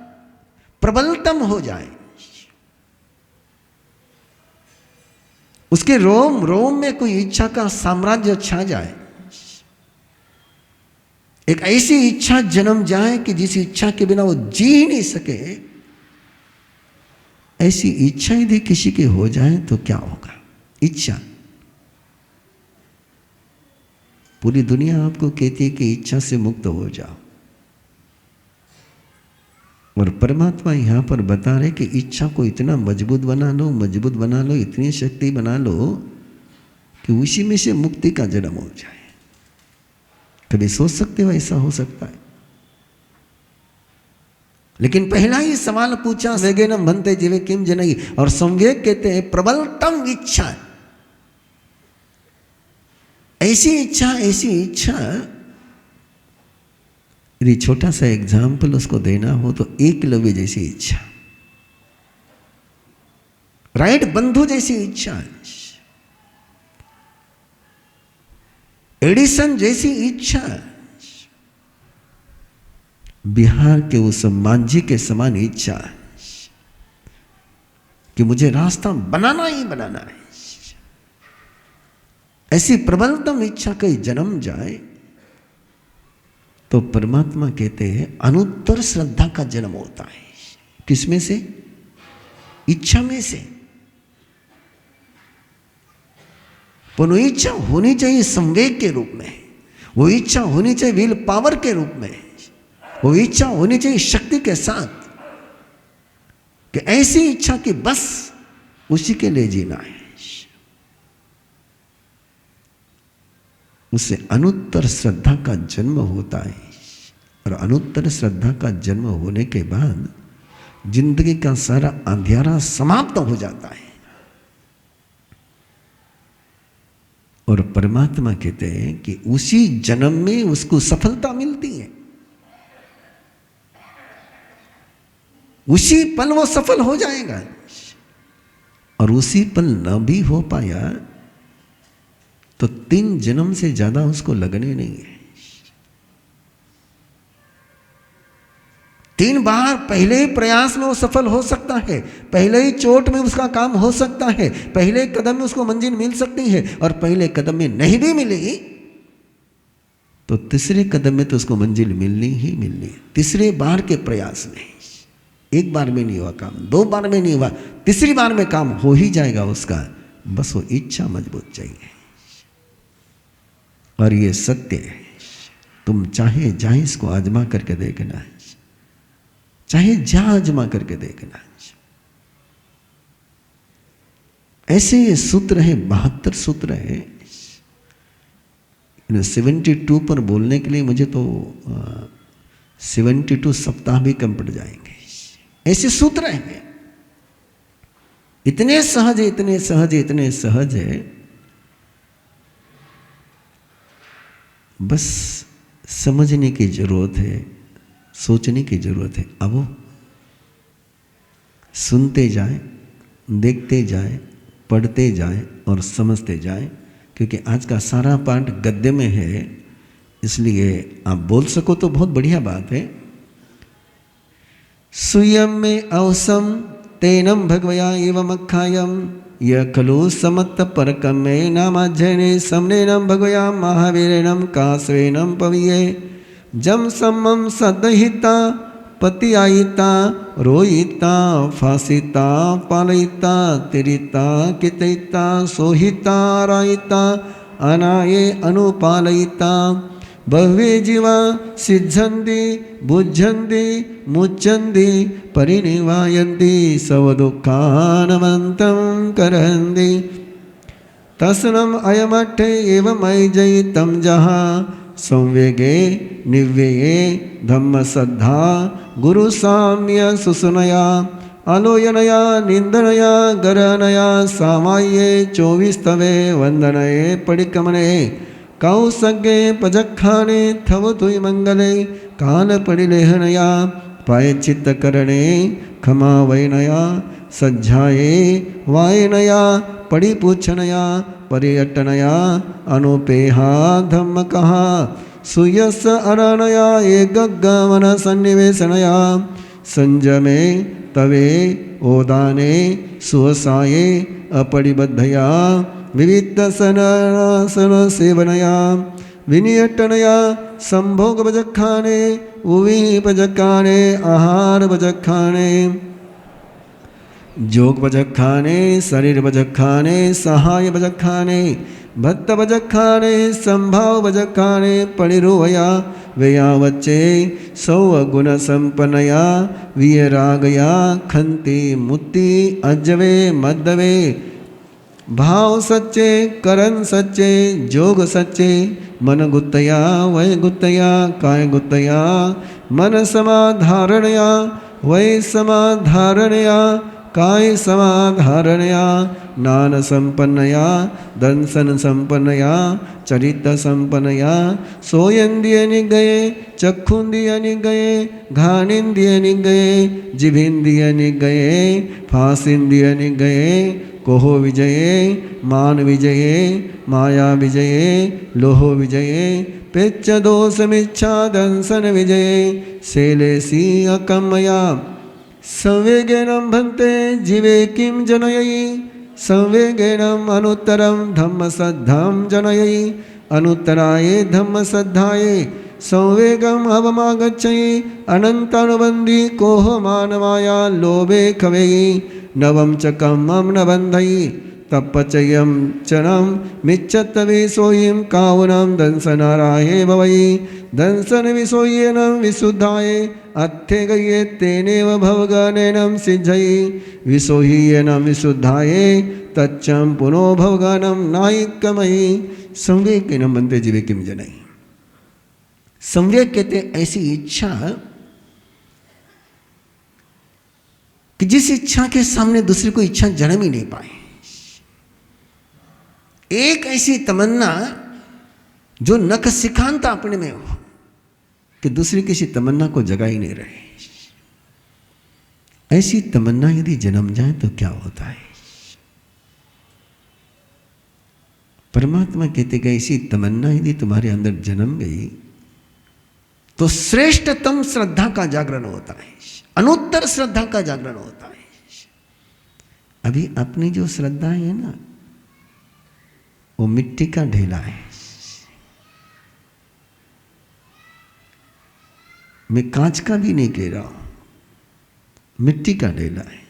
प्रबलतम हो जाए, उसके रोम रोम में कोई इच्छा का साम्राज्य छा जाए, एक ऐसी इच्छा जन्म जाए कि जिस इच्छा के बिना वो जी ही नहीं सके, ऐसी इच्छा यदि किसी की हो जाए तो क्या होगा। इच्छा, पूरी दुनिया आपको कहती है कि इच्छा से मुक्त हो जाओ, और परमात्मा यहां पर बता रहे कि इच्छा को इतना मजबूत बना लो, मजबूत बना लो, इतनी शक्ति बना लो कि उसी में से मुक्ति का जन्म हो जाए। कभी सोच सकते हो ऐसा हो सकता है? लेकिन पहला ही सवाल पूछा, वेगेनम भन्ते जीवे किम जनई, और संवेग कहते हैं प्रबलतम इच्छा। ऐसी इच्छा यदि छोटा सा एग्जाम्पल उसको देना हो तो एकलव्य जैसी इच्छा, राइट बंधु जैसी इच्छा, एडिसन जैसी इच्छा, बिहार के उस मांझी के समान इच्छा कि मुझे रास्ता बनाना ही बनाना है। ऐसी प्रबलतम इच्छा कहीं जन्म जाए तो परमात्मा कहते हैं अनुत्तर श्रद्धा का जन्म होता है। किसमें से? इच्छा में से। पर वो इच्छा होनी चाहिए संवेग के रूप में, वो इच्छा होनी चाहिए विल पावर के रूप में, वो इच्छा होनी चाहिए शक्ति के साथ, कि ऐसी इच्छा की बस उसी के लिए जीना है। उससे अनुत्तर श्रद्धा का जन्म होता है, और अनुत्तर श्रद्धा का जन्म होने के बाद जिंदगी का सारा अंधेरा समाप्त हो जाता है। और परमात्मा कहते हैं कि उसी जन्म में उसको सफलता मिलती है, उसी पल वो सफल हो जाएगा। और उसी पल न भी हो पाया तो 3 जन्म से ज्यादा उसको लगने नहीं है। 3 बार पहले प्रयास में वो सफल हो सकता है, पहले ही चोट में उसका काम हो सकता है, पहले कदम में उसको मंजिल मिल सकती है, और पहले कदम में नहीं भी मिली तो तीसरे कदम में तो उसको मंजिल मिलनी ही मिलनी है। तीसरे बार के प्रयास में, एक बार में नहीं हुआ काम, 2 बार में नहीं हुआ, तीसरी बार में काम हो ही जाएगा उसका। बस वो इच्छा मजबूत चाहिए। और ये सत्य है, तुम चाहे जहां इसको आजमा करके देखना, चाहे जहां आजमा करके देखना। ऐसे ये सूत्र है, 72 सूत्र है। 72 पर बोलने के लिए मुझे तो 72 सप्ताह भी कम पड़ जाएंगे। ऐसे सूत्र हैं, इतने सहज है, इतने सहज है, इतने सहज है। बस समझने की जरूरत है, सोचने की जरूरत है। अब वो सुनते जाए, देखते जाए, पढ़ते जाए और समझते जाए, क्योंकि आज का सारा पाठ गद्य में है, इसलिए आप बोल सको तो बहुत बढ़िया बात है। सुयम में अवसम तेनम भगवया एवं अखायम य खलु समत्त परकमे नामाध्ययने समनेनम भगवया महावीरेणम कास्वेनम पविये जम समम सदहिता पतियायिता रोहिता फासिता पालयिता तिरिता कितयिता सोहिता रायिता अनाये अनुपालयिता बह्वे जीवा सिद्धन्ति बुद्धन्ति मुच्यन्ति परिनिवायन्ति सवदुःखानमन्तं करन्ति तस्नम अयमठे एवमयजयितं जहा संवेगे निव्यये धम्मश्रद्धा गुरुसाम्य सुसुनया अलोयनया निंदनया गरनया सामाये 24 तवे वंदनये पडिकमने कौसगे पजखाने थव तुय मंगले काल परिलेहनया पायचित्त करणे खमा वैनया सज्जाये वायनया परिपूछनया परियटनया अनुपेहा धम्म कहा सुयस अरणया एकगमन सन्निवेशनया संजमे तवे ओदाने सुवसाये अपरिबद्धया विविध सनासन सेवनया विनियटनया संभोग भजखाने उवी भजखाने आहार भजखाने जोग भजखाने शरीर भजखाने सहाय भजखाने भक्त भजखाने संभाव भजखाने परिरोहया व्यया वच्चे सौ गुण संपन्नया वियरागया खंति मुक्ति अजवे मदवे भाव सच्चे करन सच्चे जोग सच्चे मन गुत्तया वै गुत्तया काय गुत्तया मन समाधारणया वै समाधारणया काय समाधारणया नान संपन्नया दंसन संपन्नया चरित संपन्नया सोयंदिय निगये चक्षुंदिय निगये घानिंदिय निगये जिभिंदिय निगये फासिंदिय निगये कोहो विजये मान विजये माया विजये लोहो विजये पेच्च दोषमिच्छा दंसन विजये शैलेसी अकमया संवेगेन भन्ते जीवे किं जनयि संवेगेन अनुत्तरं धम्मश्रद्धां जनयि अनुत्तराये धम्मश्रद्धाये संवेगम अवमागच्छयि अनंतानुबंधी कोह मानवाया लोभे खवेयि नवम च कमम न बंधयि तपचयम चनम मिच्छत विसोयिम कावनम दंसनाराये भवयि दंसन विसोयेनम विशुद्धाये अत्थे गये तेनेव भवगनेनम सिद्धयि विसोहीयेनम विशुद्धाये तच्चम पुनो भवगनम नायिकमयि संवेगेन बंधे जीवे किम जनयि। संवेग कहते ऐसी इच्छा कि जिस इच्छा के सामने दूसरी कोई इच्छा जन्म ही नहीं पाए। एक ऐसी तमन्ना जो नख सिखांता अपने में हो कि दूसरी किसी तमन्ना को जगा ही नहीं रहे। ऐसी तमन्ना यदि जन्म जाए तो क्या होता है? परमात्मा कहते गए ऐसी तमन्ना यदि तुम्हारे अंदर जन्म गई तो श्रेष्ठतम श्रद्धा का जागरण होता है, अनुत्तर श्रद्धा का जागरण होता है। अभी अपनी जो श्रद्धा है ना वो मिट्टी का ढेला है। मैं कांच का भी नहीं कह रहा हूं, मिट्टी का ढेला है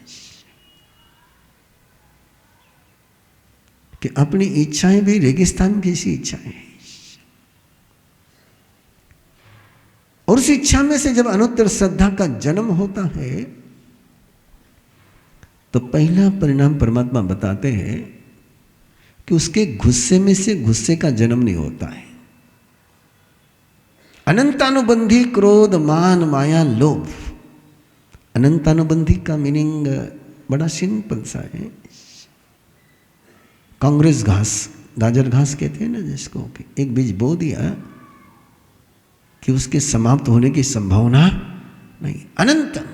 कि अपनी इच्छाएं भी रेगिस्तान की सी इच्छाएं हैं। और उस इच्छा में से जब अनुत्तर श्रद्धा का जन्म होता है तो पहला परिणाम परमात्मा बताते हैं कि उसके गुस्से में से गुस्से का जन्म नहीं होता है। अनंतानुबंधी क्रोध, मान, माया, लोभ। अनंतानुबंधी का मीनिंग बड़ा सिंपल सा है। कांग्रेस घास, गाजर घास कहते हैं ना जिसको, कि एक बीज बो दिया कि उसके समाप्त होने की संभावना नहीं। अनंतम।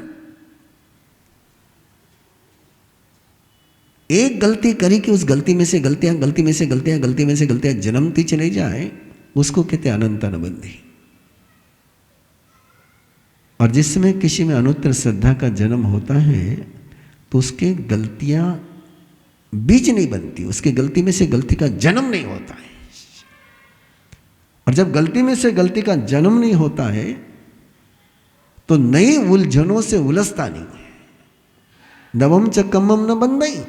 एक गलती करी कि उस गलती में से गलतियां, गलती में से गलतियां, गलती में से गलतियां जन्मती चली जाए, उसको कहते हैं अनंतानुबंधी। और जिस समय किसी में अनुत्तर श्रद्धा का जन्म होता है तो उसके गलतियां बीज नहीं बनती, उसकी गलती में से गलती का जन्म नहीं होता है। और जब गलती में से गलती का जन्म नहीं होता है तो नई उलझनों से उलझता नहीं है। नवम च कम्मम न बंदई,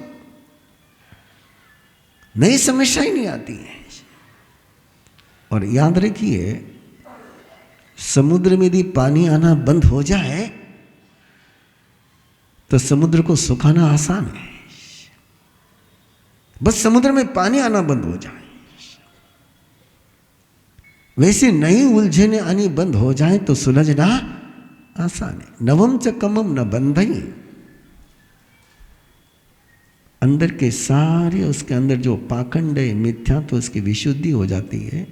नई समस्या ही नहीं आती है। और याद रखिए, समुद्र में यदि पानी आना बंद हो जाए तो समुद्र को सुखाना आसान है। बस समुद्र में पानी आना बंद हो जाए। वैसे नई उलझने आनी बंद हो जाए तो सुलझना आसान है। नवम च कमम न बंधई, अंदर के सारे उसके अंदर जो पाखंड है, मिथ्या, तो उसकी विशुद्धि हो जाती है।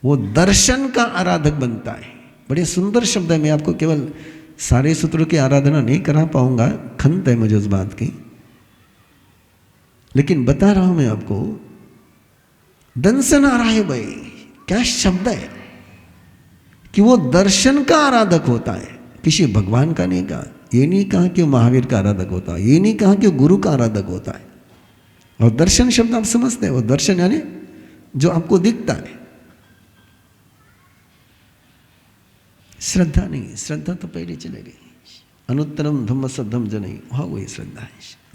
वो दर्शन का आराधक बनता है। बड़े सुंदर शब्द है। मैं आपको केवल सारे सूत्रों की आराधना नहीं करा पाऊंगा, खंत है मुझे उस बात की, लेकिन बता रहा हूं मैं आपको। दंसन आ रहा है भाई, क्या शब्द है कि वो दर्शन का आराधक होता है, किसी भगवान का नहीं कहा। ये नहीं कहा कि वो महावीर का आराधक होता है, ये नहीं कहा कि वो गुरु का आराधक होता है। और दर्शन शब्द आप समझते हैं, वो दर्शन यानी जो आपको दिखता है। श्रद्धा नहीं, श्रद्धा तो पहले चले गई। अनुत्तरम धम्म सद्धम जनई, वहां वही श्रद्धा है।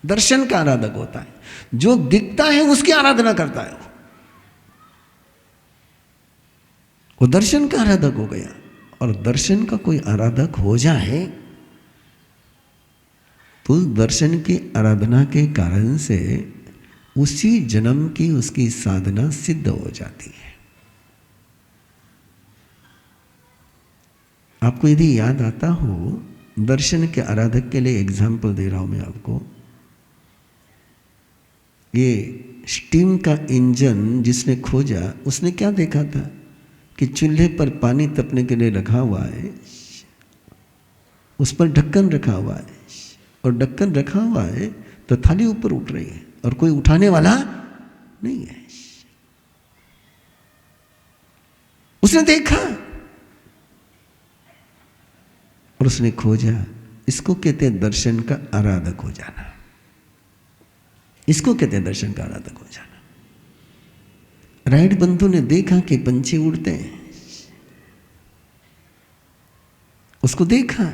दर्शन का आराधक होता है, जो दिखता है उसकी आराधना करता है। वो दर्शन का आराधक हो गया। और दर्शन का कोई आराधक हो जाए तो उस दर्शन की आराधना के कारण से उसी जन्म की उसकी साधना सिद्ध हो जाती है। आपको यदि याद आता हो, दर्शन के आराधक के लिए एग्जाम्पल दे रहा हूं मैं आपको। ये स्टीम का इंजन जिसने खोजा, उसने क्या देखा था कि चूल्हे पर पानी तपने के लिए रखा हुआ है, उस पर ढक्कन रखा हुआ है, और ढक्कन रखा हुआ है तो थाली ऊपर उठ रही है और कोई उठाने वाला नहीं है। उसने देखा और उसने खोजा। इसको कहते हैं दर्शन का आराधक हो जाना। इसको कहते हैं दर्शन का आराधक हो जाना। राइट बंधु ने देखा कि पंछी उड़ते हैं, उसको देखा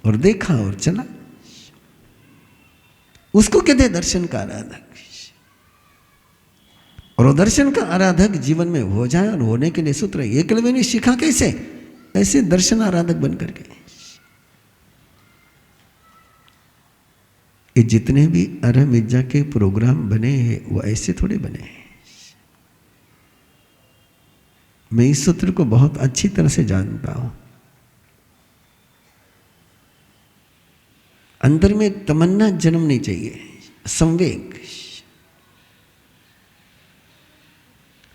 और देखा और चला। उसको कहते हैं दर्शन का आराधक। और वो दर्शन का आराधक जीवन में हो जाए, और होने के लिए सूत्र एकलव्य ने सीखा कैसे, ऐसे दर्शन आराधक बन करके। ये जितने भी अरम इज्जा के प्रोग्राम बने हैं वो ऐसे थोड़े बने हैं। मैं इस सूत्र को बहुत अच्छी तरह से जानता हूं। अंदर में एक तमन्ना जन्मनी चाहिए, संवेग,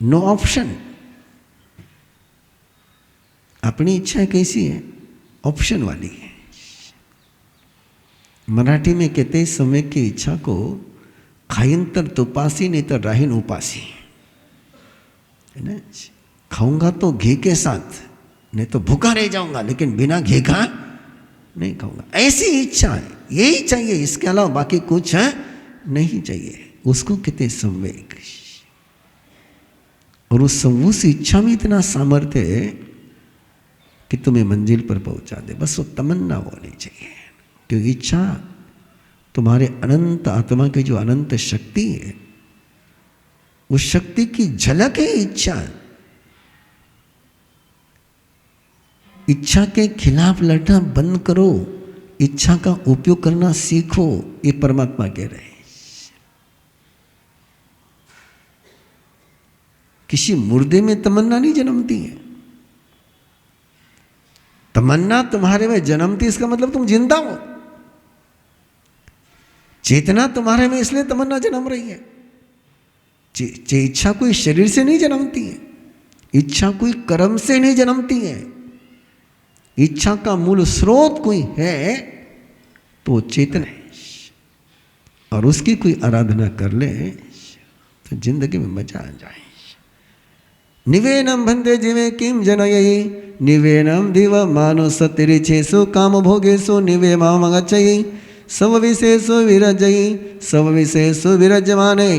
नो ऑप्शन। अपनी इच्छा कैसी है, ऑप्शन वाली है। मराठी में कहते हैं समय की इच्छा को खाइंतर तुपासी नहीं तो राहीन उपासी। है ना। खाऊंगा तो घी के साथ, नहीं तो भूखा रह जाऊंगा, लेकिन बिना घी का नहीं खाऊंगा, ऐसी इच्छा है, यही चाहिए, इसके अलावा बाकी कुछ है नहीं चाहिए। उसको कहते संवेग। और उस इच्छा में इतना सामर्थ्य है कि तुम्हें मंजिल पर पहुंचा दे। बस वो तमन्ना होनी चाहिए, क्योंकि इच्छा तुम्हारे अनंत आत्मा की जो अनंत शक्ति है, उस शक्ति की झलक है इच्छा। इच्छा के खिलाफ लड़ना बंद करो, इच्छा का उपयोग करना सीखो, ये परमात्मा कह रहे हैं। किसी मुर्दे में तमन्ना नहीं जन्मती है, तमन्ना तुम्हारे में जन्मती, इसका मतलब तुम जिंदा हो। चेतना तुम्हारे में, इसलिए तमन्ना जन्म रही है। इच्छा कोई शरीर से नहीं जन्मती है, इच्छा कोई कर्म से नहीं जन्मती है। इच्छा का मूल स्रोत कोई है तो चेतन है, और उसकी कोई आराधना कर ले तो जिंदगी में मजा आ जाए। निवेनम भंदे जीवे किम जनयी, निवेनम दिव मानो सतिरिचेसु काम भोगेसु निवे मामगच्छयि, सब विशेषो विरजयि, सब विशेषो विरजमाने,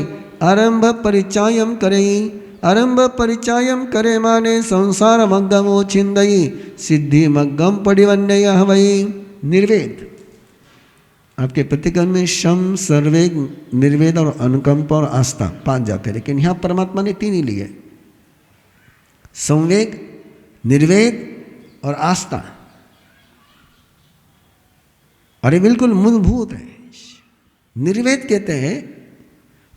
आरंभ परिचायम करई, आरंभ परिचायम करे माने, संसार मग्गमो छिंदई, सिद्धि मग्गम पडिवन्नय हवई। निर्वेद आपके प्रतिक्रम में शम, सर्वेग, निर्वेद और अनुकंप और आस्था 5 जाते हैं, लेकिन यहां परमात्मा ने 3 ही लिए, संवेग, निर्वेद और आस्था। और ये बिल्कुल मूलभूत है। निर्वेद कहते हैं,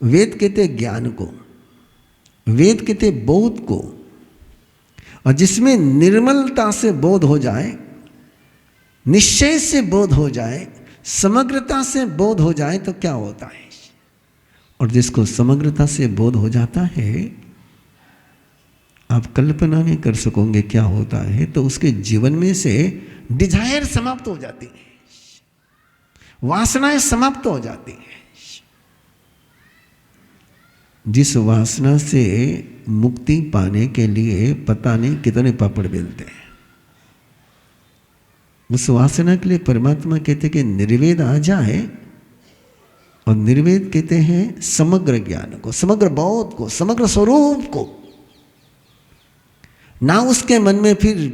वेद कहते हैं ज्ञान को, वेद कहते बोध को, और जिसमें निर्मलता से बोध हो जाए, निश्चय से बोध हो जाए, समग्रता से बोध हो जाए तो क्या होता है। और जिसको समग्रता से बोध हो जाता है, आप कल्पना नहीं कर सकोगे क्या होता है। तो उसके जीवन में से डिजायर समाप्त हो जाती है, वासनाएं समाप्त हो जाती हैं। जिस वासना से मुक्ति पाने के लिए पता नहीं कितने पापड़ बेलते हैं, उस वासना के लिए परमात्मा कहते कि निर्वेद आ जाए। और निर्वेद कहते हैं समग्र ज्ञान को, समग्र बोध को, समग्र स्वरूप को। ना उसके मन में फिर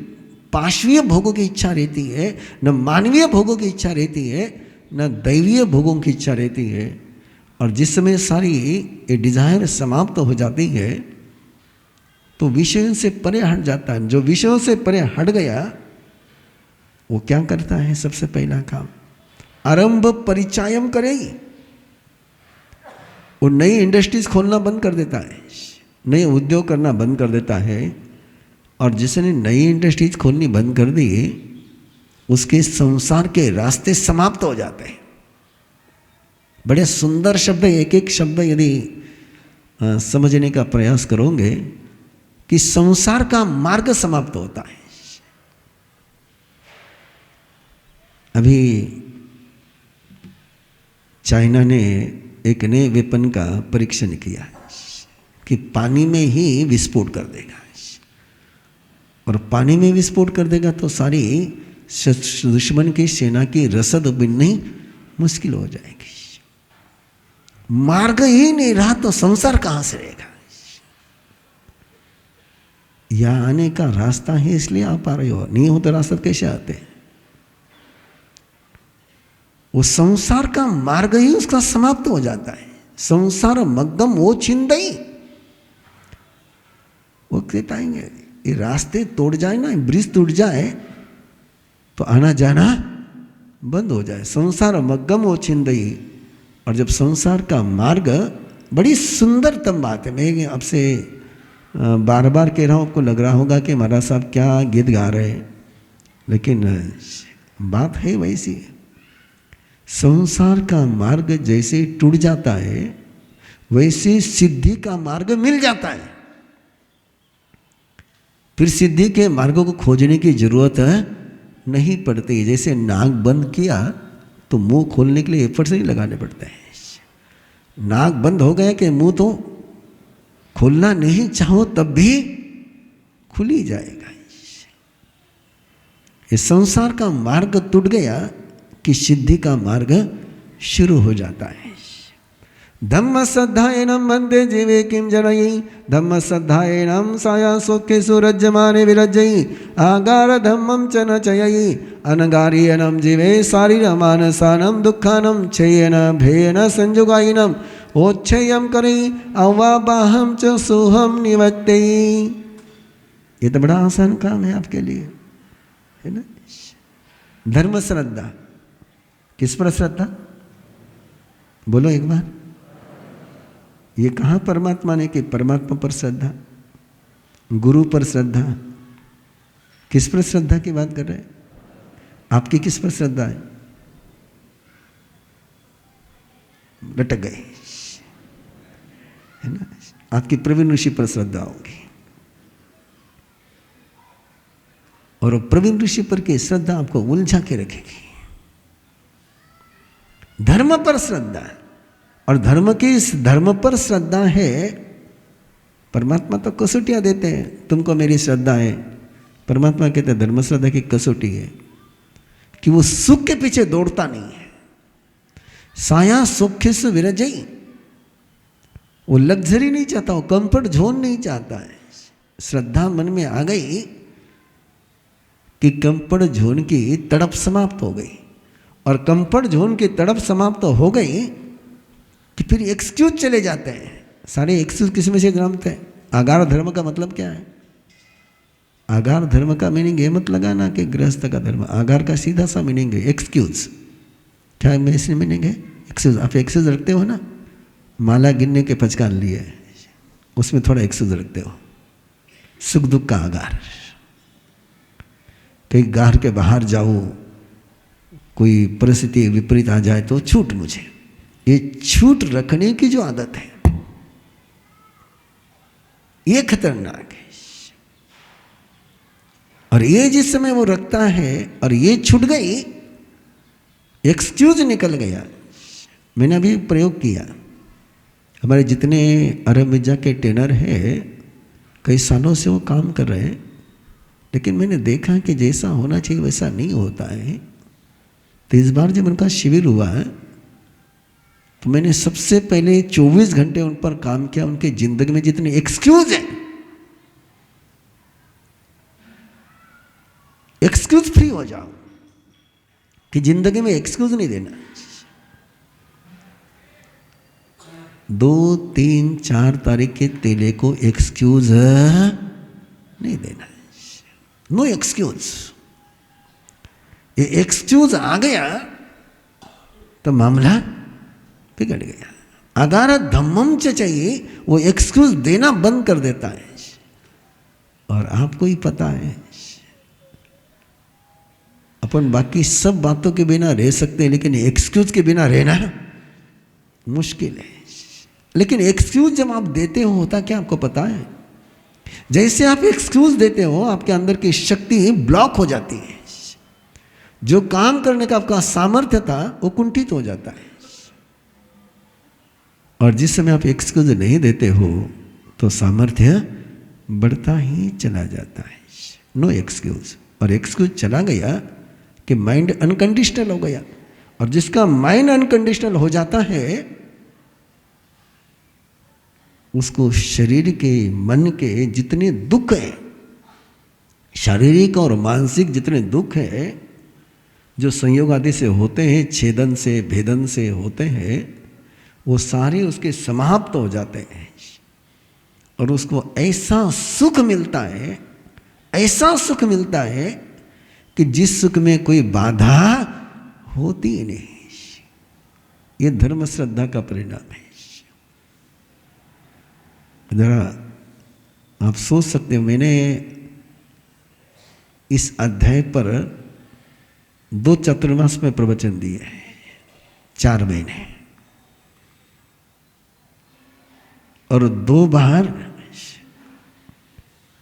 पाशवीय भोगों की इच्छा रहती है, न मानवीय भोगों की इच्छा रहती है, न दैवीय भोगों की इच्छा रहती है। और जिस समय सारी ये डिजायर समाप्त हो जाती है तो विषयों से परे हट जाता है। जो विषयों से परे हट गया वो क्या करता है, सबसे पहला काम आरंभ परिचायम करेगी। वो नई इंडस्ट्रीज खोलना बंद कर देता है, नए उद्योग करना बंद कर देता है। और जिसने नई इंडस्ट्रीज खोलनी बंद कर दी, उसके संसार के रास्ते समाप्त हो जाते हैं। बड़े सुंदर शब्द, एक एक शब्द यदि समझने का प्रयास करोगे कि संसार का मार्ग समाप्त होता है। अभी चाइना ने एक नए वेपन का परीक्षण किया कि पानी में ही विस्फोट कर देगा, और पानी में विस्फोट कर देगा तो सारी दुश्मन की सेना की रसद बिननी मुश्किल हो जाएगी। मार्ग ही नहीं रहा तो संसार कहां से रहेगा। यहां आने का रास्ता है इसलिए आप आ रहे हो, नहीं हो तो रास्ता कैसे आते हैं। वो संसार का मार्ग ही उसका समाप्त हो जाता है। संसार मग्गम वो छिंदई, वो कहता है ये रास्ते तोड़ जाए ना, ब्रिज टूट जाए तो आना जाना बंद हो जाए। संसार मग्गम वो छिंदई। और जब संसार का मार्ग, बड़ी सुंदरतम बात है, मैं आपसे बार बार कह रहा हूँ, आपको लग रहा होगा कि महाराज साहब क्या गीत गा रहे हैं, लेकिन बात है वैसी। संसार का मार्ग जैसे टूट जाता है वैसे सिद्धि का मार्ग मिल जाता है। फिर सिद्धि के मार्गों को खोजने की जरूरत नहीं पड़ती। जैसे नाक बंद किया तो मुंह खोलने के लिए एफर्ट्स नहीं लगाने पड़ते हैं। नाक बंद हो गया कि मुंह तो खोलना नहीं चाहो तब भी खुल ही जाएगा। इस संसार का मार्ग टूट गया कि सिद्धि का मार्ग शुरू हो जाता है। धम्म श्रद्धाएनम वंदे जीवे किम जनयी, धम्म श्रद्धाएनम साया सोखे सुरज्यमाने विरजयी, आगार धम्मम च न चययी, अनगारियनम जीवे शारीर मानसानम दुखानम छयेन भेयन संजुगायिनम, ओच्छयम करी अवाबाहम च सोहम निवत्ते। ये तो बड़ा आसान काम है आपके लिए, है ना। धर्म श्रद्धा, किस पर श्रद्धा बोलो एक बार। ये कहाँ परमात्मा ने कि परमात्मा पर श्रद्धा, गुरु पर श्रद्धा, किस पर श्रद्धा की बात कर रहे हैं? आपकी किस पर श्रद्धा है? लटक गए, है ना। आपकी प्रवीण ऋषि पर श्रद्धा होगी, और प्रवीण ऋषि पर की श्रद्धा आपको उलझा के रखेगी। धर्म पर श्रद्धा, और धर्म पर श्रद्धा है। परमात्मा तो कसौटियां देते हैं, तुमको मेरी श्रद्धा है। परमात्मा कहते हैं धर्म श्रद्धा की कसौटी है कि वो सुख के पीछे दौड़ता नहीं है। साया सुख से विरजई, वो लग्जरी नहीं चाहता, वो कंफर्ट जोन नहीं चाहता है। श्रद्धा मन में आ गई कि कंफर्ट जोन की तड़प समाप्त हो गई, और कंफर्ट जोन की तड़प समाप्त हो गई कि फिर एक्सक्यूज चले जाते हैं। सारे एक्सक्यूज किसमें से जन्मते हैं? आगार धर्म का मतलब क्या है? आगार धर्म का मीनिंग ये मत लगाना कि गृहस्थ का धर्म। आगार का सीधा सा मीनिंग है एक्सक्यूज। क्या में इसमें मीनिंग है? एक्सक्यूज। आप एक्सक्यूज रखते हो ना, माला गिनने के पचकान लिए, उसमें थोड़ा एक्सक्यूज रखते हो। सुख दुख का आगार, कहीं गार के बाहर जाओ, कोई परिस्थिति विपरीत आ जाए तो छूट मुझे। ये छूट रखने की जो आदत है ये खतरनाक है। और ये जिस समय वो रखता है और ये छूट गई, एक्सक्यूज निकल गया। मैंने अभी प्रयोग किया, हमारे जितने अरब विद्या के ट्रेनर हैं कई सालों से वो काम कर रहे हैं, लेकिन मैंने देखा कि जैसा होना चाहिए वैसा नहीं होता है। तो इस बार जब उनका शिविर हुआ तो मैंने सबसे पहले 24 घंटे उन पर काम किया। उनके जिंदगी में जितने एक्सक्यूज हैं, एक्सक्यूज फ्री हो जाओ, कि जिंदगी में एक्सक्यूज नहीं देना। 2, 3, 4 तारीख के तेले को एक्सक्यूज नहीं देना। No excuse. ये एक्सक्यूज आ गया तो मामला बिगड़ गया। अगर धम्मम चाहिए वो एक्सक्यूज देना बंद कर देता है। और आपको ही पता है अपन बाकी सब बातों के बिना रह सकते हैं, लेकिन एक्सक्यूज के बिना रहना मुश्किल है। लेकिन एक्सक्यूज जब आप देते हो होता क्या आपको पता है? जैसे आप एक्सक्यूज देते हो आपके अंदर की शक्ति ब्लॉक हो जाती है। जो काम करने का आपका सामर्थ्य था वो कुंठित हो जाता है। और जिस समय आप एक्सक्यूज नहीं देते हो तो सामर्थ्य बढ़ता ही चला जाता है। No excuse. और एक्सक्यूज चला गया कि माइंड अनकंडीशनल हो गया। और जिसका माइंड अनकंडीशनल हो जाता है उसको शरीर के, मन के जितने दुख हैं, शारीरिक और मानसिक जितने दुख हैं जो संयोग आदि से होते हैं, छेदन से भेदन से होते हैं, वो सारे उसके समाप्त हो जाते हैं। और उसको ऐसा सुख मिलता है, ऐसा सुख मिलता है कि जिस सुख में कोई बाधा होती ही नहीं। ये धर्म श्रद्धा का परिणाम है। जरा आप सोच सकते हो, मैंने इस अध्याय पर 2 चतुर्मास में प्रवचन दिए हैं, 4 महीने, और 2 बार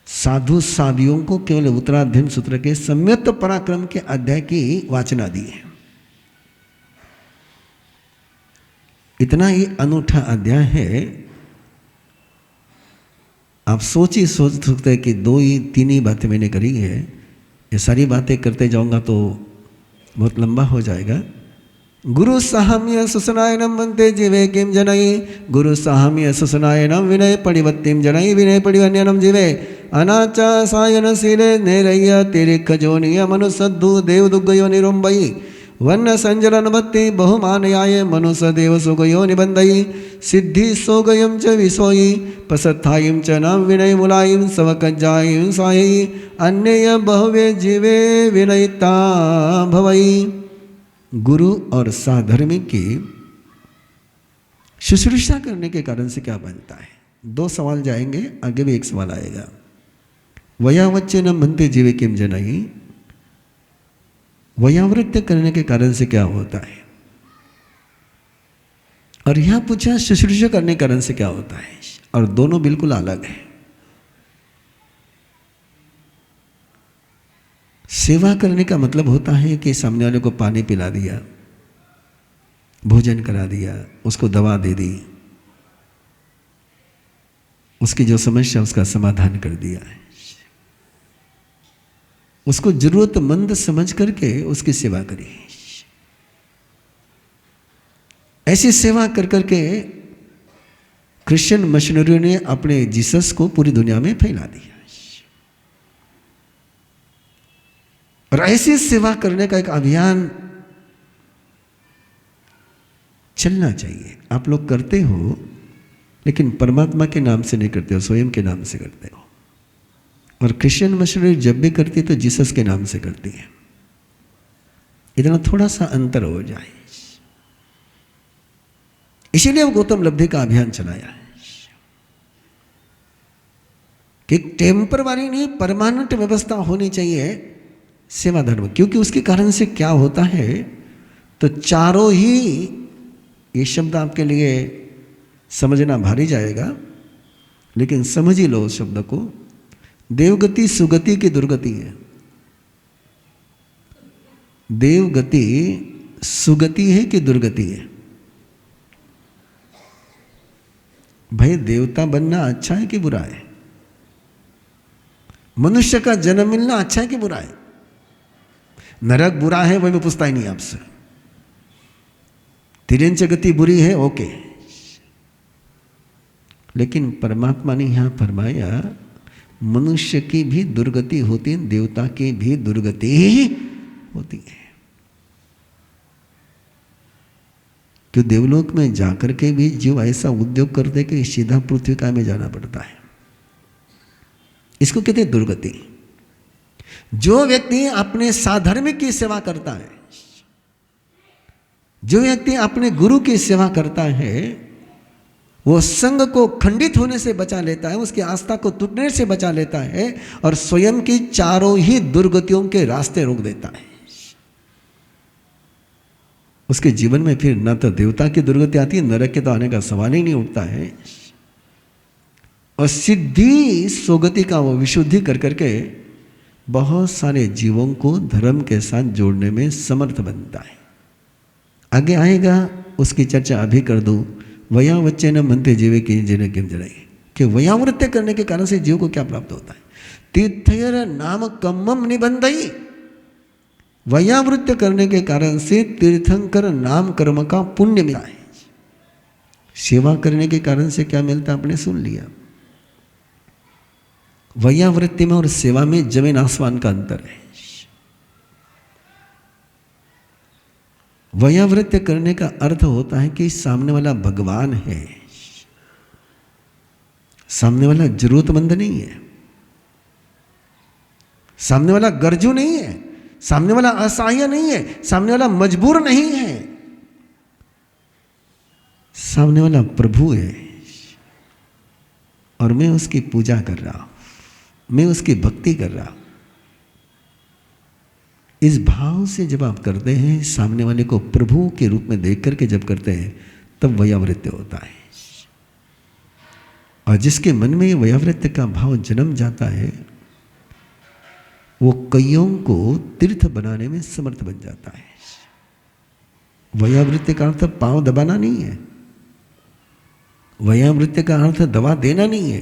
साधु साधियों को केवल उत्तराध्ययन सूत्र के सम्यक्त पराक्रम के अध्याय की वाचना दी है। इतना ही अनूठा अध्याय है आप सोच सकते हैं कि 2 ही 3 ही बातें मैंने करी है, ये सारी बातें करते जाऊंगा तो बहुत लंबा हो जाएगा। गुरु साहम्य सुसनायनम बनते जीवे किम जनई, गुरु साहम्य सुसनायनम विनय पड़िवत्तिम जनई, विनय पड़िवन्यनम जीवे अनाचा सायन सिरे नेरय्य तेरे खजोनिय मनुसद्धु देवदुग्गयो निरुंबई, वन्न संजलन भत्ति बहुमानयाय मनुष्य देव सुगयो निबंधई, सिद्धि सोगयम च विसोई पसत्थायम च नाम विनय मुलायम सवकज्जायम सायी, अन्य बहुवे जीवे विनयता भवई। गुरु और साधर्मी की शुश्रूषा करने के कारण से क्या बनता है? 2 सवाल जाएंगे, आगे भी 1 सवाल आएगा। वयावच्चे न बनते जीवे किम जनई, वयावृत्य करने के कारण से क्या होता है? और यहां पूछा शुश्रूषा करने के कारण से क्या होता है, और दोनों बिल्कुल अलग है। सेवा करने का मतलब होता है कि सामने वाले को पानी पिला दिया, भोजन करा दिया, उसको दवा दे दी, उसकी जो समस्या उसका समाधान कर दिया है, उसको जरूरतमंद समझ करके उसकी सेवा करी। ऐसी सेवा कर करके क्रिश्चियन मिशनरियों ने अपने जीसस को पूरी दुनिया में फैला दिया। और ऐसी सेवा करने का एक अभियान चलना चाहिए। आप लोग करते हो, लेकिन परमात्मा के नाम से नहीं करते हो, स्वयं के नाम से करते हो। और क्रिश्चियन मिशनरी जब भी करती है तो जीसस के नाम से करती है। इतना थोड़ा सा अंतर हो जाए, इसीलिए गौतम लब्धि का अभियान चलाया है कि टेम्पररी नहीं, परमानेंट व्यवस्था होनी चाहिए सेवा धर्म। क्योंकि उसके कारण से क्या होता है, तो चारों ही, ये शब्द आपके लिए समझना भारी जाएगा, लेकिन समझ ही लो उस शब्द को। देवगति सुगति की दुर्गति है। देवगति सुगति है कि दुर्गति है? भाई देवता बनना अच्छा है कि बुरा है? मनुष्य का जन्म मिलना अच्छा है कि बुरा है? नरक बुरा है, वही मैं पूछता ही नहीं आपसे। तिरंच गति बुरी है, ओके। लेकिन परमात्मा ने यहां फरमाया मनुष्य की भी दुर्गति होती है, देवता की भी दुर्गति ही होती है। क्यों देवलोक में जाकर के भी जीव ऐसा उद्योग करते कि सीधा पृथ्वी में जाना पड़ता है। इसको कहते हैं दुर्गति। जो व्यक्ति अपने साधर्मिक की सेवा करता है, जो व्यक्ति अपने गुरु की सेवा करता है, वो संग को खंडित होने से बचा लेता है, उसकी आस्था को टूटने से बचा लेता है, और स्वयं की चारों ही दुर्गतियों के रास्ते रोक देता है। उसके जीवन में फिर न तो देवता की दुर्गति आती है, नरक के तो आने का सवाल ही नहीं उठता है। और सिद्धि सोगति का वो विशुद्धि कर करके बहुत सारे जीवों को धर्म के साथ जोड़ने में समर्थ बनता है। आगे आएगा, उसकी चर्चा अभी कर दूं। वयावच्चे न मनते जीवे की जिन्हें किम जनाई, कि वयावृत्य करने के कारण से जीव को क्या प्राप्त होता है? तीर्थयर नाम कम्मम निबंधई। वयावृत्य करने के कारण से तीर्थंकर नाम कर्म का पुण्य मिला है। सेवा करने के कारण से क्या मिलता, आपने सुन लिया। वयावृत्ति में और सेवा में जमीन आसमान का अंतर है। वयावृत्य करने का अर्थ होता है कि सामने वाला भगवान है, सामने वाला जरूरतमंद नहीं है, सामने वाला गर्जू नहीं है, सामने वाला असहाय नहीं है, सामने वाला मजबूर नहीं है, सामने वाला प्रभु है। और मैं उसकी पूजा कर रहा हूं, मैं उसकी भक्ति कर रहा हूं। इस भाव से जब आप करते हैं, सामने वाले को प्रभु के रूप में देख करके जब करते हैं, तब वयावृत्य होता है। और जिसके मन में वयावृत्य का भाव जन्म जाता है, वो कईयों को तीर्थ बनाने में समर्थ बन जाता है। वयावृत्य का अर्थ पांव दबाना नहीं है, वयावृत्य का अर्थ दवा देना नहीं है,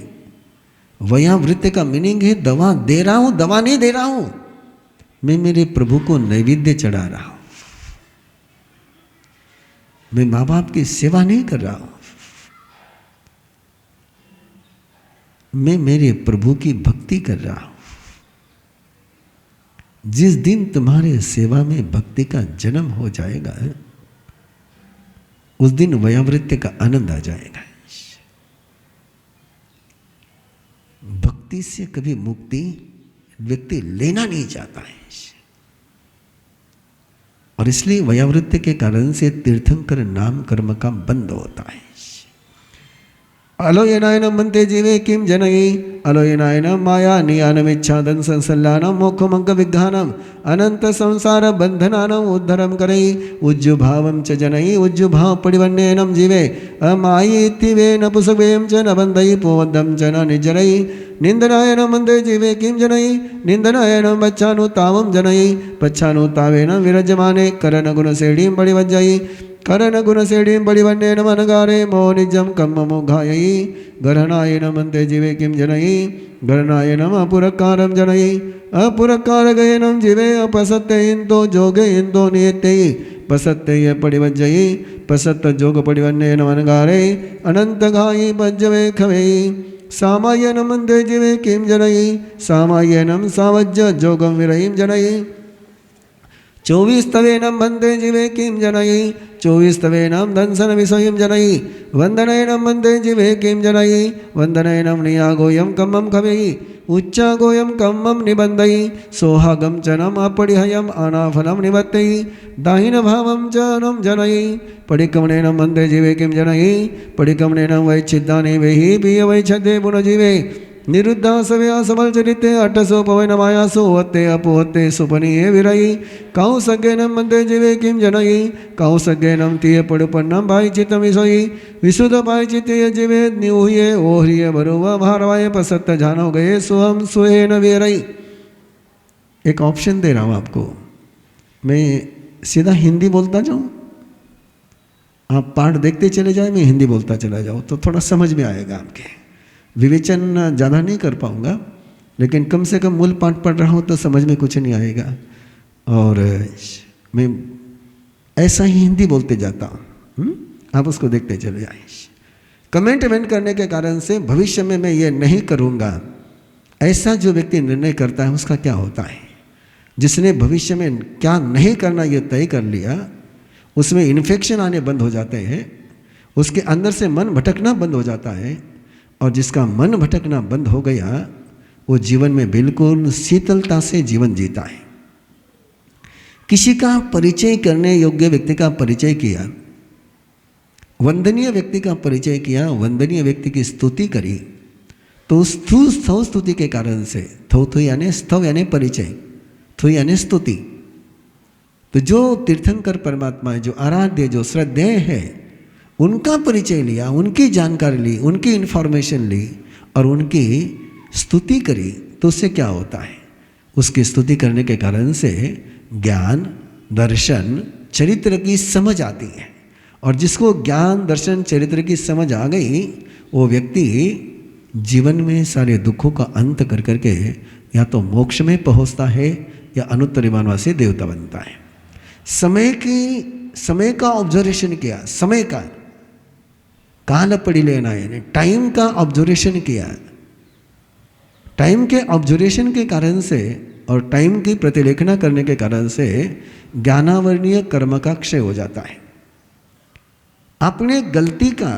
वयावृत्ति का मीनिंग है दवा दे रहा हूं, दवा नहीं दे रहा हूं, मैं मेरे प्रभु को नैवेद्य चढ़ा रहा हूं, मैं माँ बाप की सेवा नहीं कर रहा हूं, मैं मेरे प्रभु की भक्ति कर रहा हूं। जिस दिन तुम्हारे सेवा में भक्ति का जन्म हो जाएगा, उस दिन वयावृत्ति का आनंद आ जाएगा। भक्ति से कभी मुक्ति व्यक्ति लेना नहीं चाहता है, और इसलिए वयावृत्ति के कारण से तीर्थंकर नाम कर्म का बंद होता है। अलोयनायनम मंते जीवे किम जनयी अलोयनायनम माया नियानमिच्छादन संसल्लानम मोक्षमंग विघ्नानम अनंत संसार बंधनानम उद्धरम करई उज्जुभावम च जनयी उज्जुभाव परिवन्नेनम जीवे अमायीतिवे नपुसवेम च न बंधई पोवद्धम च न निजरई निंदनायनम मंदे जीवे किम जनयी निंदनायनम पच्छानुतावम जनयी पच्छानुतावेन विरजमाने करण गुण सेढ़ीम परिवज्जयी करण गुण सेढ़ीं बड़िवन्ने नमनगारे मोनिजम कम्ममो घायई गरहणाय नमन्ते जीवे किम जनयी गरहणाय नम अपुरकारम जनयी अपुरकार गयनम जीवे अपसत्य इंदो जोगे इंदो नियते पसत्य पड़िवज्जयी पसत्त जोग पड़िवन्ने नमनगारे अनंत घायी बज्जवे खवे सामाय नमन्ते जीवे किम जनयी सामाय नम सावज्ज जोगम विरयीम जनयी 24 तवेनम बंदे जीवे किम जनयी 24 तवेनम दंसन विषयम जनयी वंदनयनम बंदे जीवे किम जनयी वंदनयनम नियागोयम कम्मम खवेयी उच्चागोयम कम्मम निबंधयी सोहागम चनम अपरिहयम अनाफलम निबत्तयी दाहिन भावम चनम जनयी पडिकमनेनम बंदे जीवे किम जनयी पडिकमनेनम वैच्छिदानि वेहि पिय वैच्छदे पुन जीवे निरुद्धा सव्या सबल चरिते अटसो पवन मायासो हत्ते अपोहत्ते सुपनीये विरयी काउ सज्ञनम मंदे जीवे किम जनयी काउ सज्ञनम तीय पड़ुपन्नम भाई चित्तम विसोई विशुद्ध भाई चित्ते जीवे न्यूये ओहरिय बरुवा भारवाय पसत्त जानो गए सुहम सुहे न वेरई। एक ऑप्शन दे रहा हूँ आपको, मैं सीधा हिंदी बोलता जाऊँ, आप पाठ देखते चले जाए, मैं हिंदी बोलता चला जाऊँ, तो थोड़ा समझ में आएगा आपके। विवेचन ज़्यादा नहीं कर पाऊँगा, लेकिन कम से कम मूल पाठ पढ़ रहा हूँ तो समझ में कुछ नहीं आएगा, और मैं ऐसा ही हिंदी बोलते जाता हूँ, आप उसको देखते चले जाए। कमेंट करने के कारण से भविष्य में मैं ये नहीं करूँगा, ऐसा जो व्यक्ति निर्णय करता है उसका क्या होता है। जिसने भविष्य में क्या नहीं करना ये तय कर लिया, उसमें इन्फेक्शन आने बंद हो जाते हैं, उसके अंदर से मन भटकना बंद हो जाता है, और जिसका मन भटकना बंद हो गया वो जीवन में बिल्कुल शीतलता से जीवन जीता है। किसी का परिचय करने योग्य व्यक्ति का परिचय किया, वंदनीय व्यक्ति का परिचय किया, वंदनीय व्यक्ति की स्तुति करी, तो स्थव स्तुति के कारण से थो यानी स्तव यानी परिचय, थो यानी स्तुति, तो जो तीर्थंकर परमात्मा है, जो आराध्य, जो श्रद्धेय है, उनका परिचय लिया, उनकी जानकारी ली, उनकी इन्फॉर्मेशन ली और उनकी स्तुति करी, तो उससे क्या होता है। उसकी स्तुति करने के कारण से ज्ञान, दर्शन, चरित्र की समझ आती है, और जिसको ज्ञान, दर्शन, चरित्र की समझ आ गई, वो व्यक्ति जीवन में सारे दुखों का अंत कर करके या तो मोक्ष में पहुंचता है या अनुत्तरीमानवासी देवता बनता है। समय का ऑब्जर्वेशन किया, समय का काल पड़ी लेना यानी टाइम का ऑब्जर्वेशन किया, टाइम के ऑब्जर्वेशन के कारण से और टाइम की प्रतिलेखना करने के कारण से ज्ञानावरणीय कर्म का क्षय हो जाता है। आपने गलती का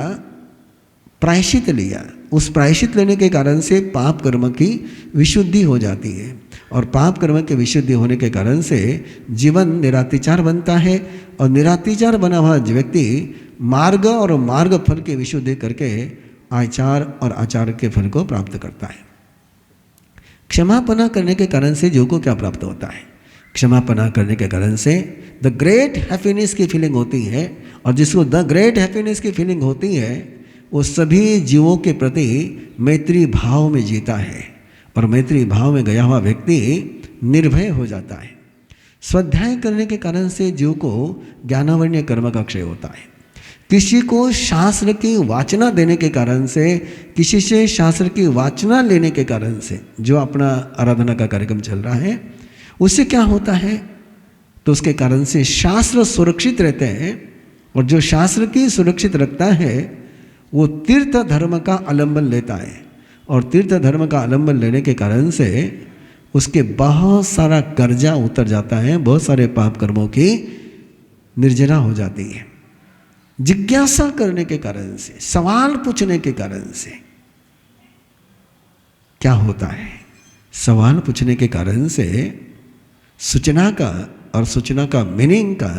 प्रायश्चित लिया, उस प्रायश्चित लेने के कारण से पाप कर्म की विशुद्धि हो जाती है, और पाप कर्म के विशुद्धि होने के कारण से जीवन निरातिचार बनता है, और निरातिचार बना हुआ व्यक्ति मार्ग और मार्ग फल की विशुद्धि करके आचार और आचार के फल को प्राप्त करता है। क्षमापना करने के कारण से जीव को क्या प्राप्त होता है। क्षमापना करने के कारण से द ग्रेट हैप्पीनेस की फीलिंग होती है, और जिसको द ग्रेट हैप्पीनेस की फीलिंग होती है वो सभी जीवों के प्रति मैत्री भाव में जीता है, और मैत्री भाव में गया हुआ व्यक्ति निर्भय हो जाता है। स्वाध्याय करने के कारण से जीव को ज्ञानावरणीय कर्म का क्षय होता है। किसी को शास्त्र की वाचना देने के कारण से, किसी से शास्त्र की वाचना लेने के कारण से जो अपना आराधना का कार्यक्रम चल रहा है, उससे क्या होता है, तो उसके कारण से शास्त्र सुरक्षित रहते हैं। और जो शास्त्र की सुरक्षित रखता है वो तीर्थ धर्म का अवलंबन लेता है, और तीर्थ धर्म का अवलंबन लेने के कारण से उसके बहुत सारा कर्जा उतर जाता है, बहुत सारे पाप कर्मों की निर्जना हो जाती है। जिज्ञासा करने के कारण से, सवाल पूछने के कारण से क्या होता है, सवाल पूछने के कारण से सूचना का और सूचना का मीनिंग का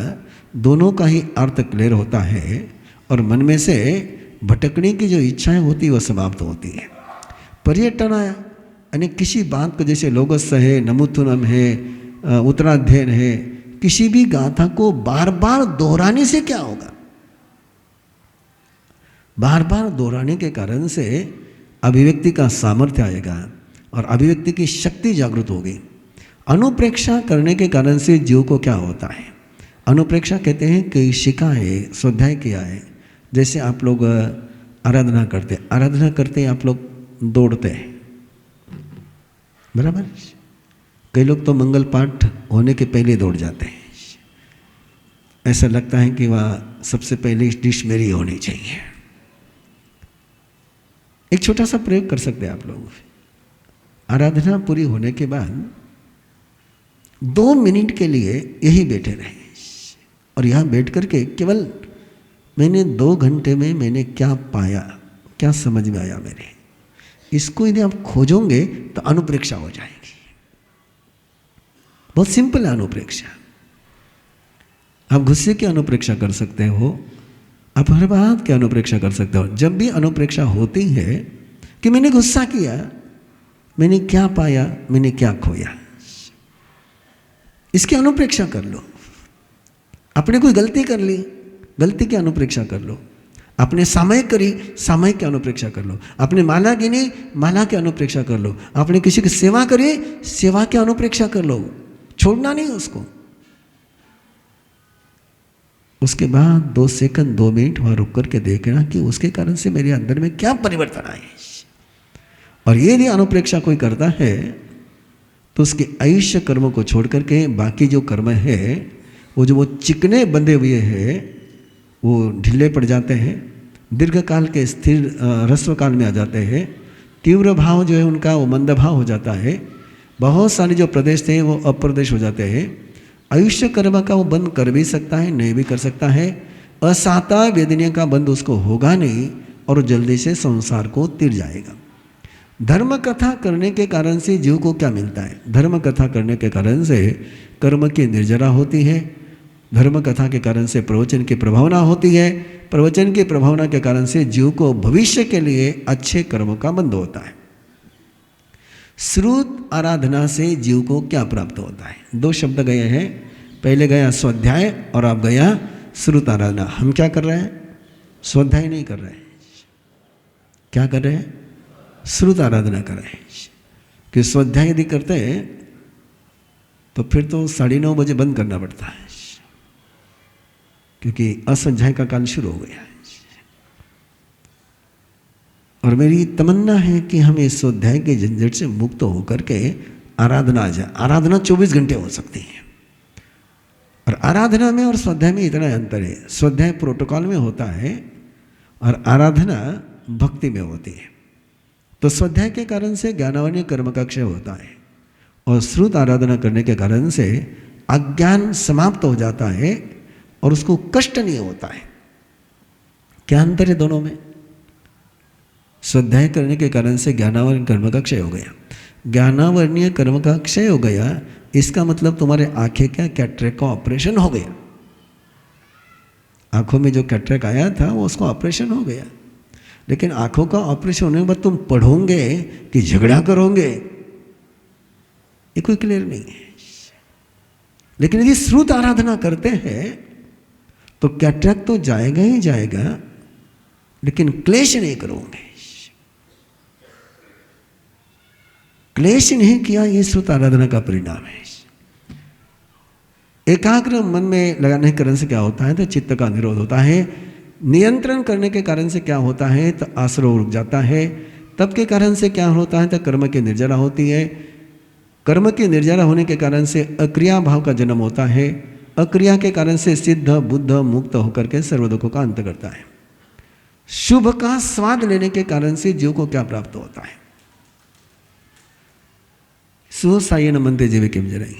दोनों का ही अर्थ क्लियर होता है, और मन में से भटकने की जो इच्छाएं होती है वो समाप्त होती है। पर्यटन यानी किसी बात को, जैसे लोगस है, नमुथुनम है, उत्तराध्ययन है, किसी भी गाथा को बार बार दोहराने से क्या होगा, बार बार दोहराने के कारण से अभिव्यक्ति का सामर्थ्य आएगा और अभिव्यक्ति की शक्ति जागृत होगी। अनुप्रेक्षा करने के कारण से जीव को क्या होता है, अनुप्रेक्षा कहते हैं कि शिखा है, स्वाध्याय किया है। जैसे आप लोग आराधना करते आप लोग दौड़ते हैं, बराबर। कई लोग तो मंगल पाठ होने के पहले दौड़ जाते हैं, ऐसा लगता है कि वह सबसे पहले डिश मेरी होनी चाहिए। एक छोटा सा प्रयोग कर सकते हैं आप लोग। आराधना पूरी होने के बाद 2 मिनट के लिए यही बैठे रहे, और यहाँ बैठ करके केवल मैंने 2 घंटे में मैंने क्या पाया, क्या समझ में आया मेरे, इसको यदि आप खोजोगे तो अनुप्रेक्षा हो जाएगी। बहुत सिंपल है अनुप्रेक्षा। आप गुस्से की अनुप्रेक्षा कर सकते हो, आप हर बात की अनुप्रेक्षा कर सकते हो। जब भी अनुप्रेक्षा होती है कि मैंने गुस्सा किया, मैंने क्या पाया, मैंने क्या खोया, इसकी अनुप्रेक्षा कर लो। आपने कोई गलती कर ली, गलती की अनुप्रेक्षा कर लो। आपने सामयिक करी, सामयिक की अनुप्रेक्षा कर लो। आपने माला गिनी, माला की अनुप्रेक्षा कर लो। आपने किसी की सेवा करी, सेवा की अनुप्रेक्षा कर लो, छोड़ना नहीं उसको। उसके बाद 2 सेकंड 2 मिनट वहाँ रुक करके देखना कि उसके कारण से मेरे अंदर में क्या परिवर्तन आए। और ये यदि अनुप्रेक्षा कोई करता है तो उसके आयुष्य कर्मों को छोड़ करके बाकी जो कर्म है वो चिकने बंधे हुए हैं वो ढीले पड़ जाते हैं, दीर्घ काल के स्थिर ह्रस्व काल में आ जाते हैं। तीव्र भाव जो है उनका वो मंद भाव हो जाता है। बहुत सारे जो प्रदेश थे वो अप्रदेश हो जाते हैं। आयुष्य कर्म का वो बंद कर भी सकता है, नहीं भी कर सकता है। असाता वेदनीय का बंद उसको होगा नहीं और जल्दी से संसार को तिर जाएगा। धर्म कथा करने के कारण से जीव को क्या मिलता है? धर्म कथा करने के कारण से कर्म की निर्जरा होती है। धर्म कथा के कारण से प्रवचन की प्रभावना होती है। प्रवचन की प्रभावना के कारण से जीव को भविष्य के लिए अच्छे कर्मों का बंध होता है। श्रुत आराधना से जीव को क्या प्राप्त होता है? 2 शब्द गए हैं, पहले गया स्वाध्याय और अब गया श्रुत आराधना। हम क्या कर रहे हैं? स्वाध्याय नहीं कर रहे हैं। क्या कर रहे हैं? श्रुत आराधना कर रहे हैं। कि स्वाध्याय यदि करते हैं तो फिर तो 9:30 बजे बंद करना पड़ता है, क्योंकि असंध्याय का काल शुरू हो गया है। और मेरी तमन्ना है कि हम इस स्वाध्याय के झंझट से मुक्त होकर के आराधना आ जाए। आराधना 24 घंटे हो सकती है, और आराधना में और स्वाध्याय में इतना अंतर है। स्वाध्याय प्रोटोकॉल में होता है और आराधना भक्ति में होती है। तो स्वाध्याय के कारण से ज्ञानावन्य कर्म का क्षय होता है, और श्रुत आराधना करने के कारण से अज्ञान समाप्त हो जाता है और उसको कष्ट नहीं होता है। क्या अंतर है दोनों में? स्वाध्याय करने के कारण से ज्ञानावर्ण कर्म का क्षय हो गया। ज्ञानावर्णीय कर्म का क्षय हो गया, इसका मतलब तुम्हारे आंखें क्या कैटरेक्ट का ऑपरेशन हो गया। आंखों में जो कैटरेक्ट आया था वो उसका ऑपरेशन हो गया। लेकिन आंखों का ऑपरेशन होने के बाद तुम पढ़ोगे कि झगड़ा करोगे, ये कोई क्लियर नहीं है। लेकिन यदि श्रुत आराधना करते हैं तो कैटरेक्ट तो जाएगा ही जाएगा, लेकिन क्लेश नहीं करोगे। क्लेश नहीं किया, ये श्रुत आराधना का परिणाम है। एकाग्र मन में लगाने के कारण से क्या होता है? तो चित्त का निरोध होता है। नियंत्रण करने के कारण से क्या होता है तो आश्रव रुक जाता है। तप के कारण से क्या होता है तो कर्म की निर्जरा होती है। कर्म की निर्जरा होने के कारण से अक्रिया भाव का जन्म होता है। अक्रिया के कारण से सिद्ध बुद्ध मुक्त होकर के सर्व दुखों का अंत करता है। शुभ का स्वाद लेने के कारण से जीव को क्या प्राप्त होता है? सुसायन मनते जीवे किम जरई,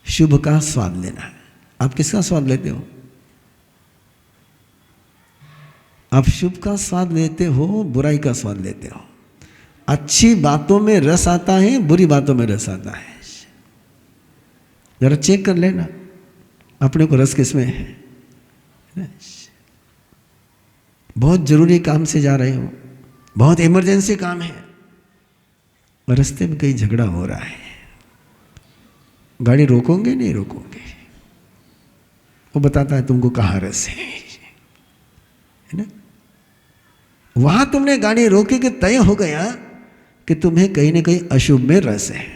शुभ का स्वाद लेना है। आप किसका स्वाद लेते हो? आप शुभ का स्वाद लेते हो, बुराई का स्वाद लेते हो। अच्छी बातों में रस आता है, बुरी बातों में रस आता है। जरा चेक कर लेना अपने को रस किसमें है। बहुत जरूरी काम से जा रहे हो, बहुत इमरजेंसी काम है, रास्ते में कहीं झगड़ा हो रहा है, गाड़ी रोकोगे नहीं रोकोगे? वो बताता है तुमको कहाँ रस है ना। वहां तुमने गाड़ी रोकी कि तय हो गया कि तुम्हें कहीं ना कहीं अशुभ में रस है,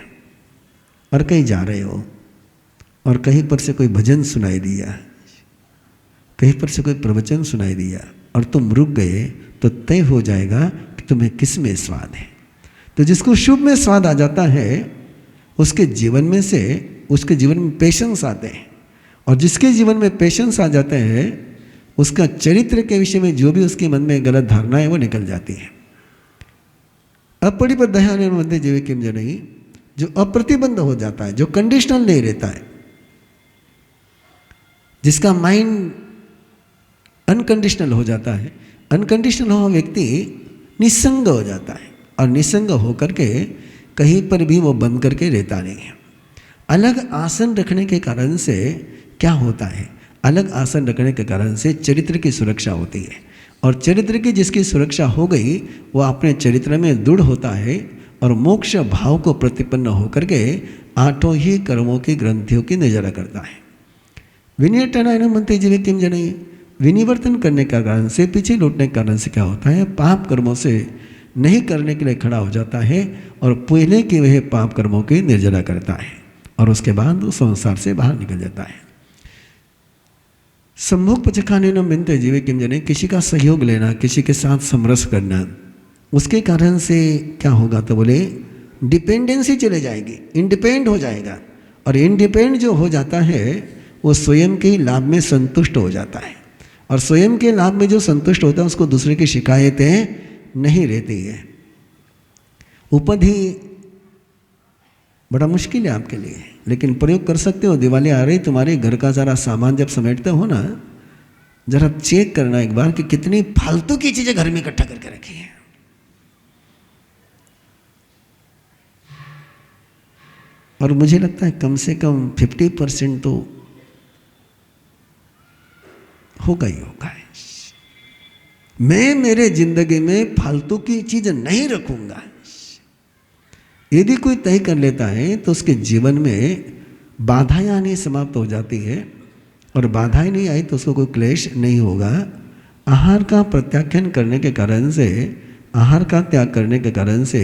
और कहीं जा रहे हो और कहीं पर से कोई भजन सुनाई दिया, कहीं पर से कोई प्रवचन सुनाई दिया और तुम रुक गए, तो तय हो जाएगा कि तुम्हें किस में स्वाद है। तो जिसको शुभ में स्वाद आ जाता है उसके जीवन में से, उसके जीवन में पेशेंस आते हैं, और जिसके जीवन में पेशेंस आ जाते हैं उसका चरित्र के विषय में जो भी उसके मन में गलत धारणा है वो निकल जाती है। अपरिबद्ध मध्य जीवे किम जनई, जो अप्रतिबंध हो जाता है, जो कंडीशनल नहीं रहता है, जिसका माइंड अनकंडीशनल हो जाता है। अनकंडीशनल हुआ व्यक्ति निसंग हो जाता है, और निसंग होकर के कहीं पर भी वो बंद करके रहता नहीं है। अलग आसन रखने के कारण से क्या होता है? अलग आसन रखने के कारण से चरित्र की सुरक्षा होती है, और चरित्र की जिसकी सुरक्षा हो गई वो अपने चरित्र में दृढ़ होता है और मोक्ष भाव को प्रतिपन्न होकर के आठों ही कर्मों की ग्रंथियों की निर्जरा करता है। विनियटनायन मनते जीवे किम जनई, विनिवर्तन करने के कारण से, पीछे लौटने के कारण से क्या होता है? पाप कर्मों से नहीं करने के लिए खड़ा हो जाता है और पहले के वह पाप कर्मों की निर्जरा करता है, और उसके बाद वो संसार से बाहर निकल जाता है। सम्मुख पचखाने न मिनते जीवे किम जने, किसी का सहयोग लेना, किसी के साथ समरस करना, उसके कारण से क्या होगा? तो बोले डिपेंडेंसी चले जाएगी, इंडिपेंडेंट हो जाएगा, और इंडिपेंडेंट जो हो जाता है वो स्वयं के लाभ में संतुष्ट हो जाता है, और स्वयं के लाभ में जो संतुष्ट होता है उसको दूसरे की शिकायतें नहीं रहती है। उपाधि बड़ा मुश्किल है आपके लिए, लेकिन प्रयोग कर सकते हो। दिवाली आ रही, तुम्हारे घर का सारा सामान जब समेटते हो ना, जरा चेक करना एक बार कि कितनी फालतू की चीजें घर में इकट्ठा करके रखी है। और मुझे लगता है कम से कम 50% तो होगा ही होगा। मैं मेरे जिंदगी में फालतू की चीज नहीं रखूंगा। यदि कोई तय कर लेता है तो उसके जीवन में बाधाएं आनी समाप्त हो जाती है, और बाधाएं नहीं आई तो उसको कोई क्लेश नहीं होगा। आहार का प्रत्याख्यान करने के कारण से, आहार का त्याग करने के कारण से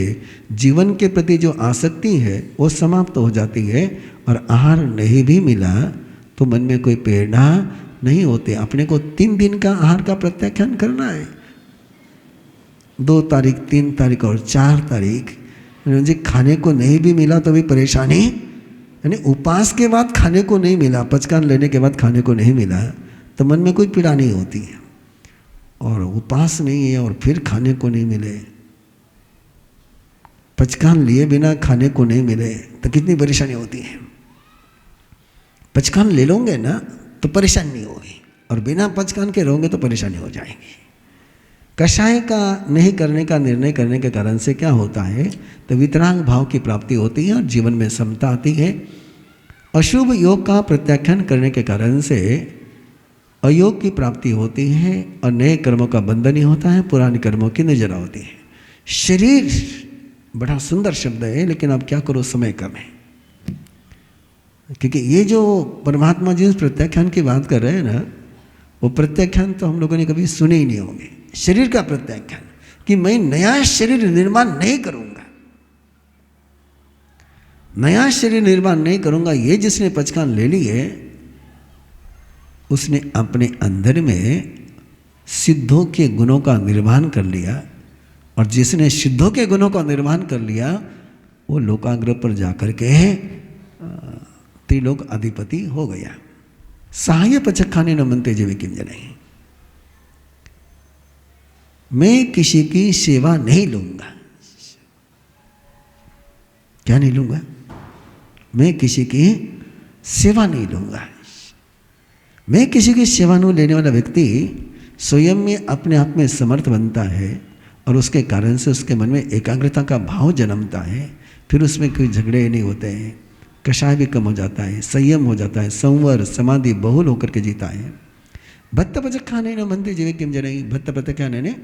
जीवन के प्रति जो आसक्ति है वो समाप्त हो जाती है, और आहार नहीं भी मिला तो मन में कोई प्रेरणा नहीं होते। अपने को 3 दिन का आहार का प्रत्याख्यान करना है, 2 तारीख, 3 तारीख और 4 तारीख। मुझे खाने को नहीं भी मिला तो भी परेशानी, यानी उपवास के बाद खाने को नहीं मिला, पचकान लेने के बाद खाने को नहीं मिला तो मन में कोई पीड़ा नहीं होती है। और उपवास नहीं है और फिर खाने को नहीं मिले, पचकान लिए बिना खाने को नहीं मिले तो कितनी परेशानी होती है। पचकान ले लोगे ना तो परेशानी नहीं होगी, और बिना पचकान के रहोगे तो परेशानी हो जाएगी। कषाय का नहीं करने का निर्णय करने के कारण से क्या होता है? तो वितराग भाव की प्राप्ति होती है और जीवन में समता आती है। अशुभ योग का प्रत्याख्यान करने के कारण से अयोग की प्राप्ति होती है, और नए कर्मों का बंधन ही होता है, पुराने कर्मों की निर्जरा होती है। शरीर बड़ा सुंदर शब्द है, लेकिन अब क्या करो, समय कम है। क्योंकि ये जो परमात्मा जिस प्रत्याख्यान की बात कर रहे हैं ना, वो प्रत्याख्यान तो हम लोगों ने कभी सुने ही नहीं होंगे। शरीर का प्रत्याख्यान कि मैं नया शरीर निर्माण नहीं करूंगा, नया शरीर निर्माण नहीं करूंगा, ये जिसने पचकान ले ली है उसने अपने अंदर में सिद्धों के गुणों का निर्माण कर लिया, और जिसने सिद्धों के गुणों का निर्माण कर लिया वो लोकाग्रह पर जाकर के त्रिलोक अधिपति हो गया। सहाय पचखाने न मनते जीवे किम जनै। मैं किसी की सेवा नहीं लूंगा। क्या नहीं लूंगा? मैं किसी की सेवा नहीं लूंगा। मैं किसी की सेवा नहीं लेने वाला व्यक्ति स्वयं में अपने आप में समर्थ बनता है, और उसके कारण से उसके मन में एकाग्रता का भाव जन्मता है। फिर उसमें कोई झगड़े नहीं होते हैं, कषाय भी कम हो जाता है, संयम हो जाता है, संवर समाधि बहुल होकर के जीता है। भत्त पचखाने न मनते जीवे किम जनै। भत्त पचखाने ने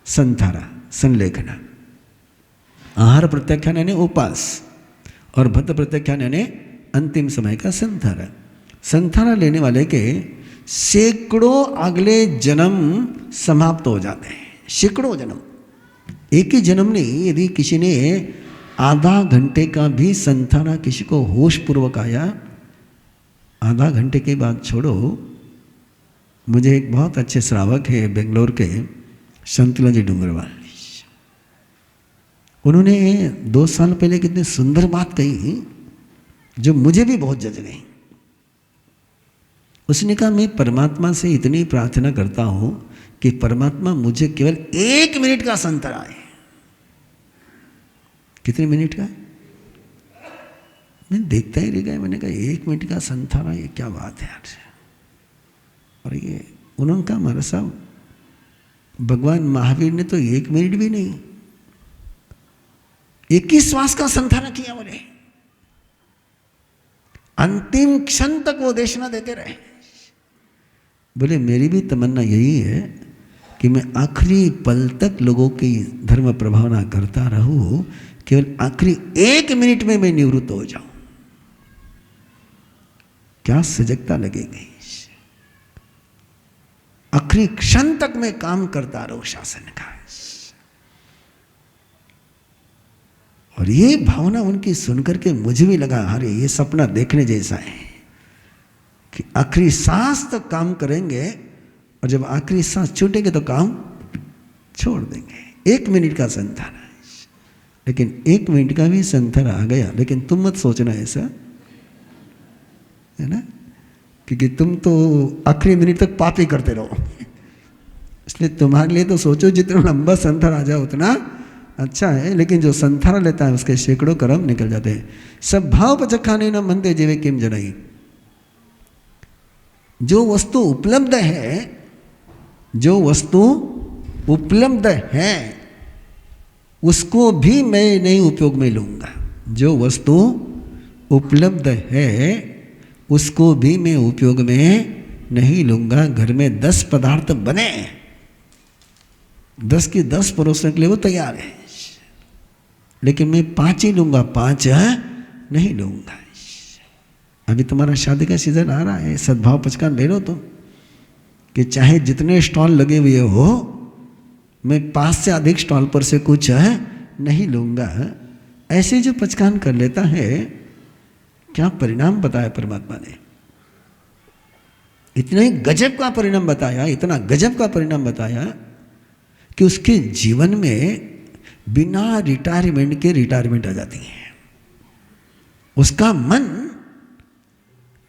संथारा, संलेखना। आहार प्रत्याख्यान यानी उपास, और भत्त प्रत्याख्यान यानी अंतिम समय का संथारा। संथारा लेने वाले के सैकड़ों अगले जन्म समाप्त हो जाते हैं। सैकड़ों जन्म, एक ही जन्म नहीं। यदि किसी ने आधा घंटे का भी संथारा किसी को होश पूर्वक आया, आधा घंटे के बाद छोड़ो। मुझे एक बहुत अच्छे श्रावक है बेंगलोर के, संतला जी डूंगरवाल, उन्होंने 2 साल पहले कितनी सुंदर बात कही जो मुझे भी बहुत जज गई। उसने कहा, मैं परमात्मा से इतनी प्रार्थना करता हूं कि परमात्मा मुझे केवल 1 मिनट का संतर आए। कितने मिनट का? मैं देखता ही रह गया। मैंने कहा 1 मिनट का संथारा, ये क्या बात है यार। और ये उन्होंने कहा, हमारा साहब भगवान महावीर ने तो 1 मिनट भी नहीं, 21 श्वास का संथारा किया। बोले अंतिम क्षण तक वो देशना देते रहे। बोले मेरी भी तमन्ना यही है कि मैं आखिरी पल तक लोगों की धर्म प्रभावना करता रहूं, केवल आखिरी 1 मिनट में मैं निवृत्त हो जाऊं। क्या सजगता लगेगी। आखिरी क्षण तक मैं काम करता रहूं शासन का। और ये भावना उनकी सुनकर के मुझे भी लगा, अरे ये सपना देखने जैसा है कि आखिरी सांस तक काम करेंगे, और जब आखिरी सांस छूटेंगे तो काम छोड़ देंगे। 1 मिनट का संथारा, लेकिन 1 मिनट का भी संथारा आ गया। लेकिन तुम मत सोचना ऐसा, है ना, क्योंकि तुम तो आखिरी मिनट तक पाप ही करते रहो। इसलिए तुम्हारे लिए तो सोचो जितना लंबा संथारा आ जाए उतना अच्छा है। लेकिन जो संथारा लेता है उसके सैकड़ों कर्म निकल जाते हैं। सब भाव पचखाने न मनते जीवे किम जनै। जो वस्तु उपलब्ध है, जो वस्तु उपलब्ध है उसको भी मैं नहीं उपयोग में लूंगा। जो वस्तु उपलब्ध है उसको भी मैं उपयोग में नहीं लूंगा। घर में 10 पदार्थ बने, 10 की 10 परोसने के लिए वो तैयार है, लेकिन मैं 5 ही लूंगा, 5 नहीं लूंगा। अभी तुम्हारा शादी का सीजन आ रहा है, सद्भाव पचखान ले लो तुम, कि चाहे जितने स्टॉल लगे हुए हो, मैं 5 से अधिक स्टॉल पर से कुछ नहीं लूंगा। ऐसे जो पचखान कर लेता है, क्या परिणाम बताया परमात्मा ने। इतना ही गजब का परिणाम बताया, इतना गजब का परिणाम बताया कि उसके जीवन में बिना रिटायरमेंट के रिटायरमेंट आ जाती है। उसका मन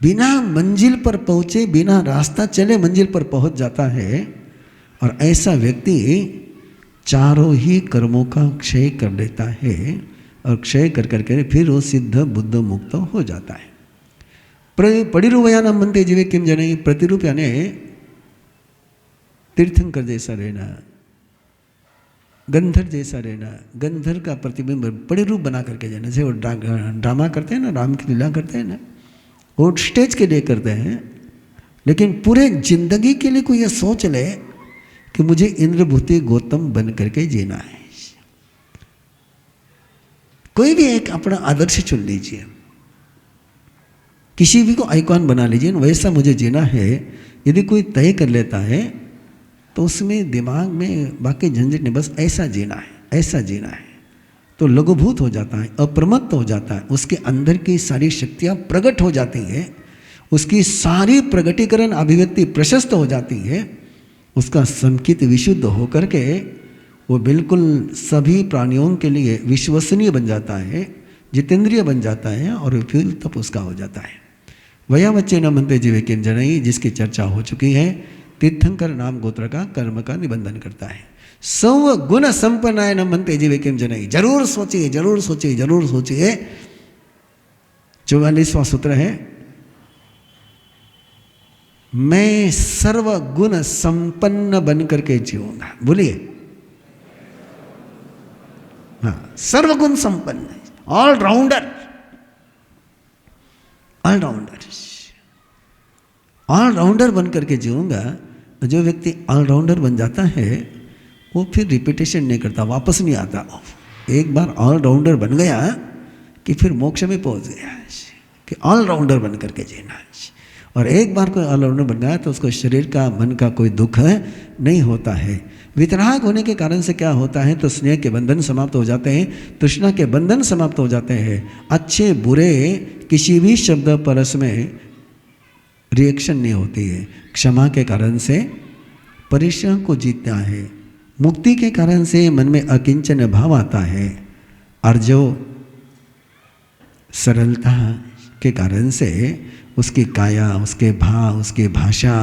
बिना मंजिल पर पहुंचे, बिना रास्ता चले मंजिल पर पहुंच जाता है। और ऐसा व्यक्ति चारों ही कर्मों का क्षय कर लेता है, और क्षय कर करके फिर वो सिद्ध बुद्ध मुक्त हो जाता है। पड़िरुवयाना मनते जीवे किम जनै। प्रतिरूप यानी तीर्थंकर जैसा रहना, गंधर जैसा रहना, गंधर का प्रतिबिंब पड़िरूप बना करके जाना। जैसे वो ड्रामा करते हैं ना, राम की लीला करते हैं ना, वो स्टेज के लिए करते हैं, लेकिन पूरे जिंदगी के लिए कोई ये सोच ले कि मुझे इंद्रभूति गौतम बन करके जीना है। कोई भी एक अपना आदर्श चुन लीजिए, किसी भी को आइकॉन बना लीजिए, वैसा मुझे जीना है। यदि कोई तय कर लेता है तो उसमें दिमाग में बाकी झंझट नहीं, बस ऐसा जीना है, ऐसा जीना है, तो लघुभूत हो जाता है, अप्रमत्त हो जाता है। उसके अंदर की सारी शक्तियाँ प्रकट हो जाती हैं, उसकी सारी प्रगटीकरण अभिव्यक्ति प्रशस्त हो जाती है, उसका संकित विशुद्ध होकर के वो बिल्कुल सभी प्राणियों के लिए विश्वसनीय बन जाता है, जितेंद्रिय बन जाता है और फिर तप उसका हो जाता है। वया बच्चे न मनते जीवे किम जनई, जिसकी चर्चा हो चुकी है, तीर्थंकर नाम गोत्र का कर्म का निबंधन करता है। सौ गुण संपन्नाय न मनते जीवे किम जनई, जरूर सोचिए, जरूर सोचिए, जरूर सोचिए। 44वां सूत्र है, मैं सर्वगुण संपन्न बन करके जीऊंगा। बोलिए, हाँ, सर्वगुण संपन्न, ऑलराउंडर, ऑलराउंडर, ऑलराउंडर बन करके जीऊंगा। जो व्यक्ति ऑलराउंडर बन जाता है वो फिर रिपीटेशन नहीं करता, वापस नहीं आता। एक बार ऑलराउंडर बन गया कि फिर मोक्ष में पहुंच गया, कि ऑलराउंडर बन करके जीना। और एक बार कोई ऑलराउंडर बन गया तो उसको शरीर का, मन का कोई दुख नहीं होता है। वितराग होने के कारण से क्या होता है, तो स्नेह के बंधन समाप्त हो जाते हैं, तृष्णा के बंधन समाप्त हो जाते हैं। अच्छे बुरे किसी भी शब्द परस में रिएक्शन नहीं होती है। क्षमा के कारण से परिश्रम को जीतता है। मुक्ति के कारण से मन में अकिंचन भाव आता है। और जो सरलता के कारण से उसकी काया, उसके भाव, उसकी भाषा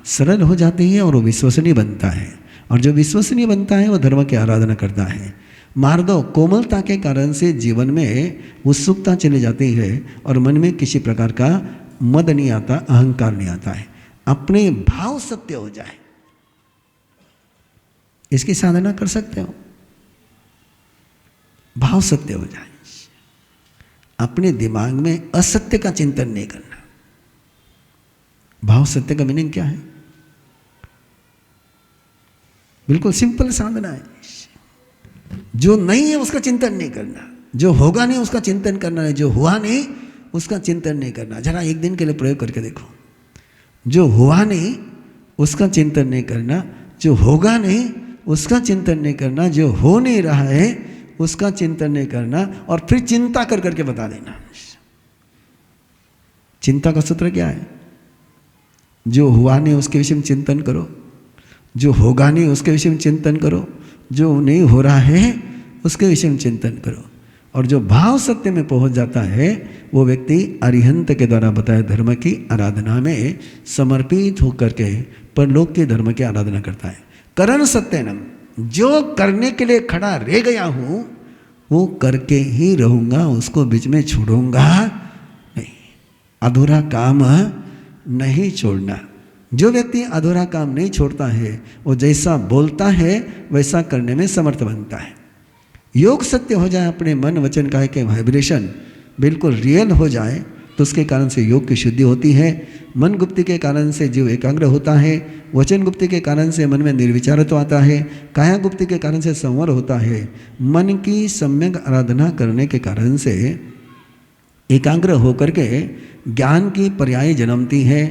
सरल हो जाती है और वो विश्वसनीय बनता है। और जो विश्वसनीय बनता है वो धर्म की आराधना करता है। मार्दव कोमलता के कारण से जीवन में उत्सुकता चली जाती है और मन में किसी प्रकार का मद नहीं आता, अहंकार नहीं आता है। अपने भाव सत्य हो जाए, इसकी साधना कर सकते हो। भाव सत्य हो जाए, अपने दिमाग में असत्य का चिंतन नहीं करना। भाव सत्य का मीनिंग क्या है? बिल्कुल सिंपल साधना है। जो नहीं है उसका चिंतन नहीं करना, जो होगा नहीं उसका चिंतन करना है, जो हुआ नहीं उसका चिंतन नहीं करना। जरा एक दिन के लिए प्रयोग करके देखो। जो हुआ नहीं उसका चिंतन नहीं करना, जो होगा नहीं उसका चिंतन नहीं करना, जो हो नहीं रहा है उसका चिंतन नहीं करना, और फिर चिंता कर करके बता देना। चिंता का सूत्र क्या है? जो हुआ नहीं उसके विषय में चिंतन करो, जो होगा नहीं उसके विषय में चिंतन करो, जो नहीं हो रहा है उसके विषय में चिंतन करो। और जो भाव सत्य में पहुंच जाता है वो व्यक्ति अरिहंत के द्वारा बताए धर्म की आराधना में समर्पित होकर के परलोक के धर्म की आराधना करता है। करण सत्यनम, जो करने के लिए खड़ा रह गया हूं वो करके ही रहूंगा, उसको बीच में छोड़ूंगा नहीं। अधूरा काम नहीं छोड़ना। जो व्यक्ति अधूरा काम नहीं छोड़ता है वो जैसा बोलता है वैसा करने में समर्थ बनता है। योग सत्य हो जाए, अपने मन वचन काया के वाइब्रेशन बिल्कुल रियल हो जाए तो उसके कारण से योग की शुद्धि होती है। मन गुप्ति के कारण से जीव एकाग्र होता है, वचन गुप्ति के कारण से मन में निर्विचारत्व आता है, काया गुप्ति के कारण से संवर होता है। मन की सम्यक आराधना करने के कारण से एकाग्र होकर के ज्ञान की पर्याय जन्मती है,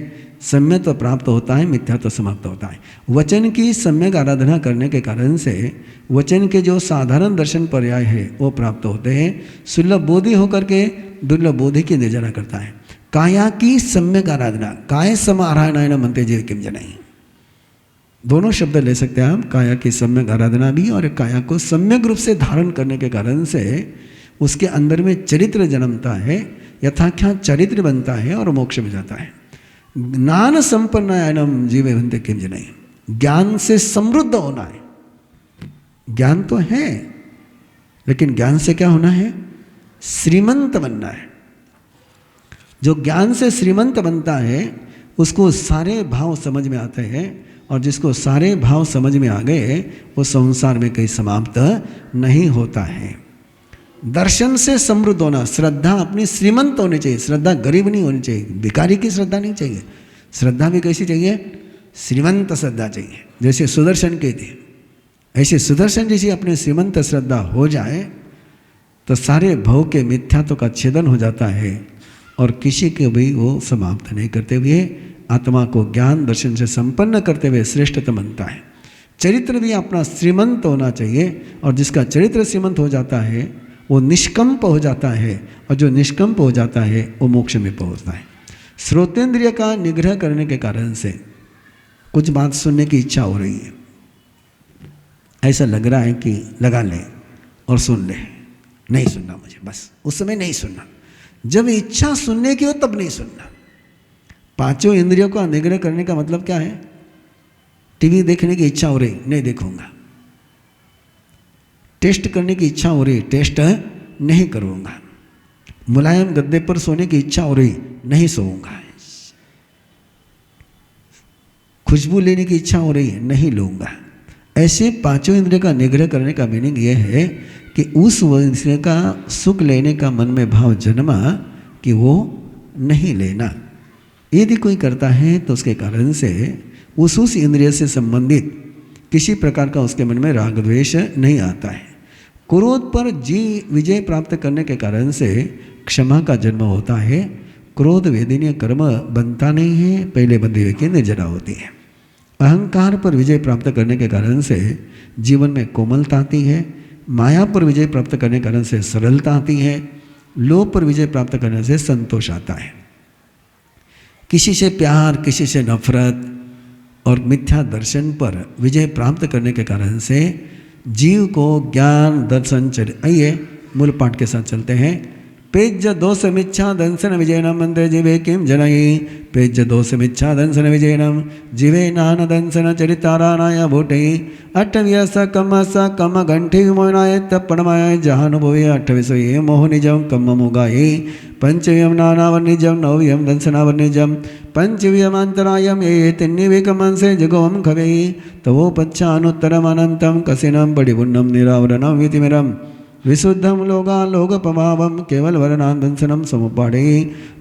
सम्यत्व प्राप्त होता है, मिथ्यात्व समाप्त होता है। वचन की सम्यक आराधना करने के कारण से वचन के जो साधारण दर्शन पर्याय है वो प्राप्त होते हैं। सुलभ बोधि होकर के दुर्लभ बोधि की निर्जना करता है। काया की सम्यक आराधना, काय सम आराधनाय न मनते जीवे किम जनई, दोनों शब्द ले सकते हैं आप। काया की सम्यक आराधना भी और काया को सम्यक रूप से धारण करने के कारण से उसके अंदर में चरित्र जन्मता है, यथाख्यात चरित्र बनता है और मोक्ष में जाता है। ज्ञान संपन्नायनम जीवे बनते किम जनई, ज्ञान से समृद्ध होना है। ज्ञान तो है लेकिन ज्ञान से क्या होना है? श्रीमंत बनना है। जो ज्ञान से श्रीमंत बनता है उसको सारे भाव समझ में आते हैं, और जिसको सारे भाव समझ में आ गए वो संसार में कहीं समाप्त नहीं होता है। दर्शन से समृद्ध होना, श्रद्धा अपनी श्रीमंत होनी चाहिए। श्रद्धा गरीब नहीं होनी चाहिए, भिखारी की श्रद्धा नहीं चाहिए। श्रद्धा भी कैसी चाहिए? श्रीमंत श्रद्धा चाहिए। जैसे सुदर्शन की थी, ऐसे सुदर्शन जैसी अपनी श्रीमंत श्रद्धा हो जाए तो सारे भव के मिथ्यात्व का छेदन हो जाता है और किसी के भी वो समाप्त नहीं करते हुए आत्मा को ज्ञान दर्शन से संपन्न करते हुए श्रेष्ठतम बनता है। चरित्र भी अपना श्रीमंत होना चाहिए, और जिसका चरित्र श्रीमंत हो जाता है वो निष्कंप हो जाता है, और जो निष्कंप हो जाता है वो मोक्ष में पहुंचता है। श्रोतेंद्रिय का निग्रह करने के कारण से कुछ बात सुनने की इच्छा हो रही है, ऐसा लग रहा है कि लगा ले और सुन ले, नहीं सुनना मुझे, बस उस समय नहीं सुनना। जब इच्छा सुनने की हो तब नहीं सुनना। पांचों इंद्रियों का निग्रह करने का मतलब क्या है? टीवी देखने की इच्छा हो रही, नहीं देखूंगा। टेस्ट करने की इच्छा हो रही, टेस्ट नहीं करूंगा। मुलायम गद्दे पर सोने की इच्छा हो रही, नहीं सोऊंगा। खुशबू लेने की इच्छा हो रही है, नहीं लूंगा। ऐसे पांचों इंद्रियों का निग्रह करने का मीनिंग यह है कि उस इंद्रिय का सुख लेने का मन में भाव जन्मा कि वो नहीं लेना। यदि कोई करता है तो उसके कारण से उस इंद्रिय से संबंधित किसी प्रकार का उसके मन में राग द्वेष नहीं आता है। क्रोध पर विजय प्राप्त करने के कारण से क्षमा का जन्म होता है। क्रोध वेदनीय कर्म बनता नहीं है, पहले बंधे हुए की निर्जरा होती है। अहंकार पर विजय प्राप्त करने के कारण से जीवन में कोमलता आती है। माया पर विजय प्राप्त करने के कारण से सरलता आती है। लोभ पर विजय प्राप्त करने से संतोष आता है। किसी से प्यार, किसी से नफरत और मिथ्या दर्शन पर विजय प्राप्त करने के कारण से जीव को ज्ञान दर्शन आइए मूल पाठ के साथ चलते हैं। पेज्य दोषमिच्छा दंसन विजयनम मंत्रे जीवे किम जनयी। पेज्य दोषमिच्छा दंसन विजयनम जीवे नान दंसन चरितारानाय भूटे। अट्ठव्य स कम घंटे मोनाय तपणमाय जहानुभवे। अट्ठविषये मोह निजम कम मोगाये। पंचव्यम नानावर्निजम नवव्यम दंसनावर्निजम। पंचव्यमांतरायम ये तिन्निवेकमंसे जगोम खवे। तवोपच्छानुत्तरम अनंतम कसिनम बड़िपुण्यम निरावरणम वितिमिरम। विशुद्धम लोगा लोकपभावम केवल वर्णादंसनम समुपाड़े।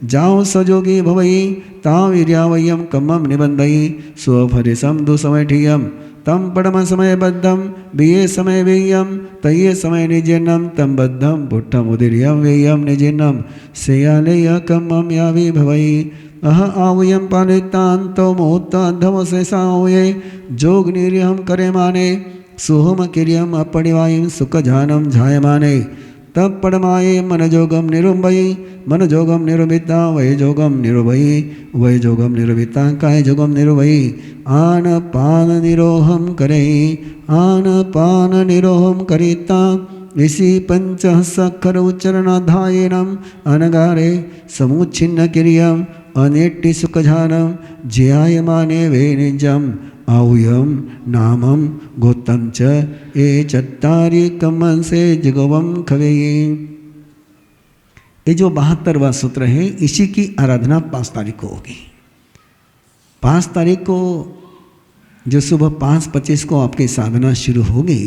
जाओ सजोगी भवई तावीर्यावय्यम कम्मम निबंधई। स्वफरिसम दुसमठीयम तम पड़म समय बद्धम बिये समय वेयम। तये समय निजिन्नम तम बद्धम पुट्ठम उदीर्यम वेयम निजिन्नम। सेयालेय कम्मम यावी भवई। अह आवयम पालितांतो मोत्ताधम से सावये। जोग निर्यम करे माने सोहम किरियम अपणिवायम सुखजानम झायमाने। तब पड़माये मनजोगम निरुंभई। मनजोगम निरुभिता वय जोगम निरुभई। वय जोगम निरुभिता काय जोगम निरुभई। आन पान निरोहम करे। आन पान निरोहम करिता। इसी पंच सखर उच्चरणाधायनम अनगारे समुच्छिन्न किरियम अनेट्टि सुखजानम ज्यायमाने वे निजम। आहुयम नामम गोतम च ए चत्तारी कमन से जगवम खवे। ये जो 72वां सूत्र है, इसी की आराधना 5 तारीख को होगी। 5 तारीख को जो सुबह 5:25 को आपकी साधना शुरू होगी,